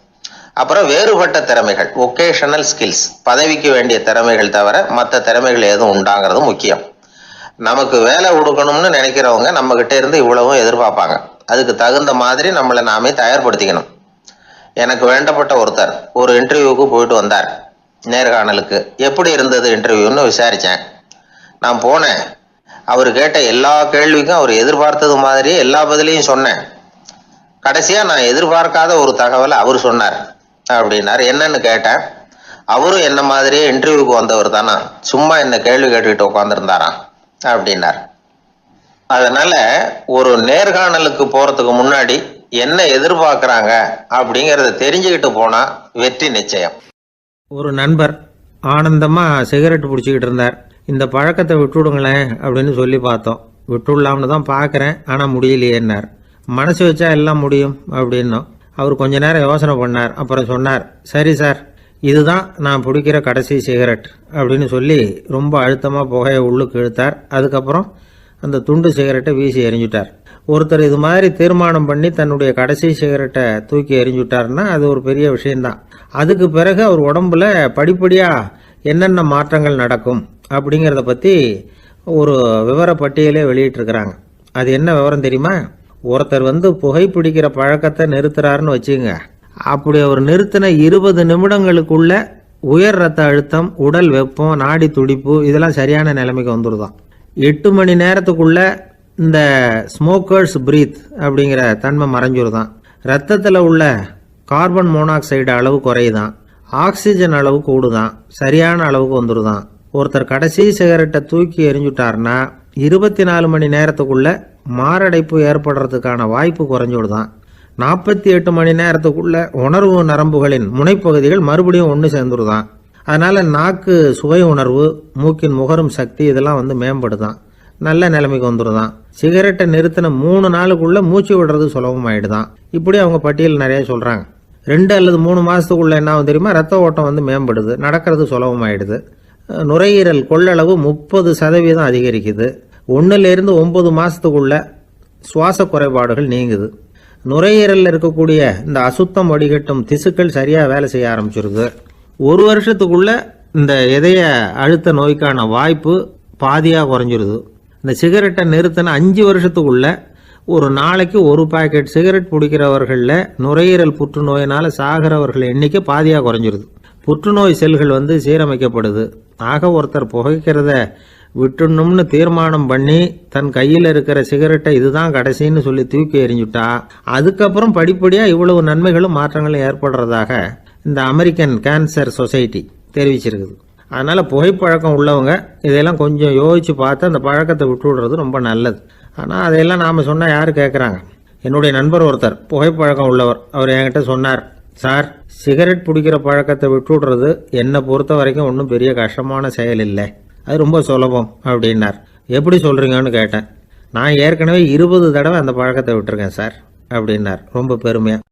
அப்புறம் வேறுபட்ட திறமைகள், ஒகேஷனல் ஸ்கில்ஸ். பதவிக்கு வேண்டிய திறமைகள் தவிர மற்ற திறமைகள் எதுவும் உண்டாங்கிறது முக்கியம். நமக்கு வேலை கொடுக்கணும்னு நினைக்கிறவங்க நம்ம கிட்ட இருந்து இவ்வளவும் எதிர்பார்ப்பாங்க. அதுக்கு தகுந்த மாதிரி நம்மளை நாமே தயார்படுத்திக்கணும். எனக்கு வேண்டப்பட்ட ஒருத்தர் ஒரு இன்டர்வியூக்கு போயிட்டு வந்தார், நேர்காணலுக்கு. எப்படி இருந்தது இன்டர்வியூன்னு விசாரிச்சேன். நான் போனேன், அவர் கேட்ட எல்லா கேள்விக்கும் அவர் எதிர்பார்த்தது மாதிரியே எல்லா பதிலையும் சொன்னேன். கடைசியா நான் எதிர்பார்க்காத ஒரு தகவலை அவர் சொன்னார் அப்படின்னார். என்னன்னு கேட்டேன். அவரும் என்ன மாதிரியே இன்டர்வியூக்கு வந்தவர் தானா, சும்மா என்ன கேள்வி கேட்டுக்கிட்டு உட்காந்துருந்தாராம் அப்படின்னார். அதனால ஒரு நேர்காணலுக்கு போறதுக்கு முன்னாடி என்ன எதிர்பார்க்கறாங்க அப்படிங்கறத தெரிஞ்சுக்கிட்டு போனா வெற்றி நிச்சயம். ஒரு நண்பர் ஆனந்தமா சிகரெட் பிடிச்சிக்கிட்டு இருந்தார். இந்த பழக்கத்தை விட்டுவிடுங்களேன் அப்படின்னு சொல்லி பார்த்தோம். விட்டுடலாம்னு தான் பார்க்குறேன், ஆனால் முடியலையேன்னார். மனசு வச்சா எல்லாம் முடியும் அப்படின்னோம். அவர் கொஞ்ச நேரம் யோசனை பண்ணார். அப்புறம் சொன்னார், சரி சார், இதுதான் நான் பிடிக்கிற கடைசி சிகரெட் அப்படின்னு சொல்லி ரொம்ப அழுத்தமாக புகையை உள்ளுக்கு இழுத்தார். அதுக்கப்புறம் அந்த துண்டு சிகரெட்டை வீசி எறிஞ்சுட்டார். ஒருத்தர் இது மாதிரி தீர்மானம் பண்ணி தன்னுடைய கடைசி சிகரெட்டை தூக்கி எறிஞ்சுட்டார்னா அது ஒரு பெரிய விஷயம்தான். அதுக்கு பிறகு அவர் உடம்புல படிப்படியாக என்னென்ன மாற்றங்கள் நடக்கும் அப்படிங்கிறத பற்றி ஒரு விவர பட்டியலே வெளியிட்டிருக்கிறாங்க. அது என்ன விவரம் தெரியுமா? ஒருத்தர் புகைப்பிடிக்கிற பழக்கத்தை நிறுத்துறாருன்னு வச்சுங்க. அப்படி அவர் நிறுத்தின 20 நிமிடங்களுக்குள்ள உயர் ரத்த அழுத்தம், உடல் வெப்பம், நாடி துடிப்பு இதெல்லாம் சரியான நிலைமைக்கு வந்துடுதான். 8 மணி நேரத்துக்குள்ள இந்த ஸ்மோக்கர்ஸ் பிரீத் அப்படிங்கிற தன்மை மறைஞ்சிருதான். ரத்தத்தில் உள்ள கார்பன் மோனாக்சைடு அளவு குறையுதான், ஆக்சிஜன் அளவு கூடுதான், சரியான அளவுக்கு வந்துடுதான். ஒருத்தர் கடைசி சிகரெட்டை தூக்கி எறிஞ்சுட்டார்னா 24 மணி நேரத்துக்குள்ள மாரடைப்பு ஏற்படுறதுக்கான வாய்ப்பு குறைஞ்சுடுதான். 48 மணி நேரத்துக்குள்ள உணர்வு நரம்புகளின் முனைப்பகுதிகள் மறுபடியும் ஒன்று சேர்ந்துருதான். அதனால நாக்கு சுவை உணர்வு, மூக்கின் முகரும் சக்தி இதெல்லாம் மேம்படுதான், நல்ல நிலைமைக்கு வந்துடுதான். சிகரெட்டை நிறுத்தின 3 நாளுக்குள்ள மூச்சு விடுறது சுலபமாயிடுதான். இப்படி அவங்க பட்டியல் நிறைய சொல்றாங்க. 2 அல்லது 3 மாசத்துக்குள்ள என்ன ஆகும் தெரியுமா? ரத்த ஓட்டம் மேம்படுது, நடக்கிறது சுலபமாயிடுது. நுரையீரல் கொள்ளளவு 30% அதிகரிக்குது. 1லிருந்து 9 மாசத்துக்குள்ள சுவாச குறைபாடுகள் நீங்குது. நுரையீரலில் இருக்கக்கூடிய இந்த அசுத்தம் வடிகட்டும் திசுக்கள் சரியாக வேலை செய்ய ஆரம்பிச்சிருது. 1 வருஷத்துக்குள்ள இந்த இதய அழுத்த நோய்க்கான வாய்ப்பு பாதியாக குறைஞ்சிருது. இந்த சிகரெட்டை நிறுத்தின 5 வருஷத்துக்குள்ள ஒரு நாளைக்கு 1 பாக்கெட் சிகரெட் பிடிக்கிறவர்களில் நுரையீரல் புற்றுநோயினால் சாகிறவர்கள் எண்ணிக்கை பாதியாக குறைஞ்சிருது. புற்றுநோய் செல்கள் சீரமைக்கப்படுது. ஆக ஒருத்தர் புகைக்கிறத விட்டுணும்னு தீர்மானம் பண்ணி தன் கையில் இருக்கிற சிகரெட்டை இதுதான் கடைசின்னு சொல்லி தூக்கி எறிஞ்சுட்டா அதுக்கப்புறம் படிப்படியாக இவ்வளவு நன்மைகளும் மாற்றங்களும் ஏற்படுறதாக இந்த அமெரிக்கன் கேன்சர் சொசைட்டி தெரிவிச்சிருக்குது. அதனால் புகைப்பழக்கம் உள்ளவங்க இதெல்லாம் கொஞ்சம் யோசித்து பார்த்து அந்த பழக்கத்தை விட்டு விடுறது ரொம்ப நல்லது. ஆனால் அதையெல்லாம் நாம் சொன்னால் யார் கேட்குறாங்க? என்னுடைய நண்பர் ஒருத்தர் புகைப்பழக்கம் உள்ளவர், அவர் என்கிட்ட சொன்னார், சார், சிகரெட் பிடிக்கிற பழக்கத்தை விட்டு விடுறது என்னை பொறுத்த வரைக்கும் ஒன்றும் பெரிய கஷ்டமான செயல் இல்லை, அது ரொம்ப சுலபம் அப்படின்னார். எப்படி சொல்கிறீங்கன்னு கேட்டேன். நான் ஏற்கனவே 20 தடவை அந்த பழக்கத்தை விட்டுருக்கேன் சார் அப்படின்னார் ரொம்ப பெருமையாக.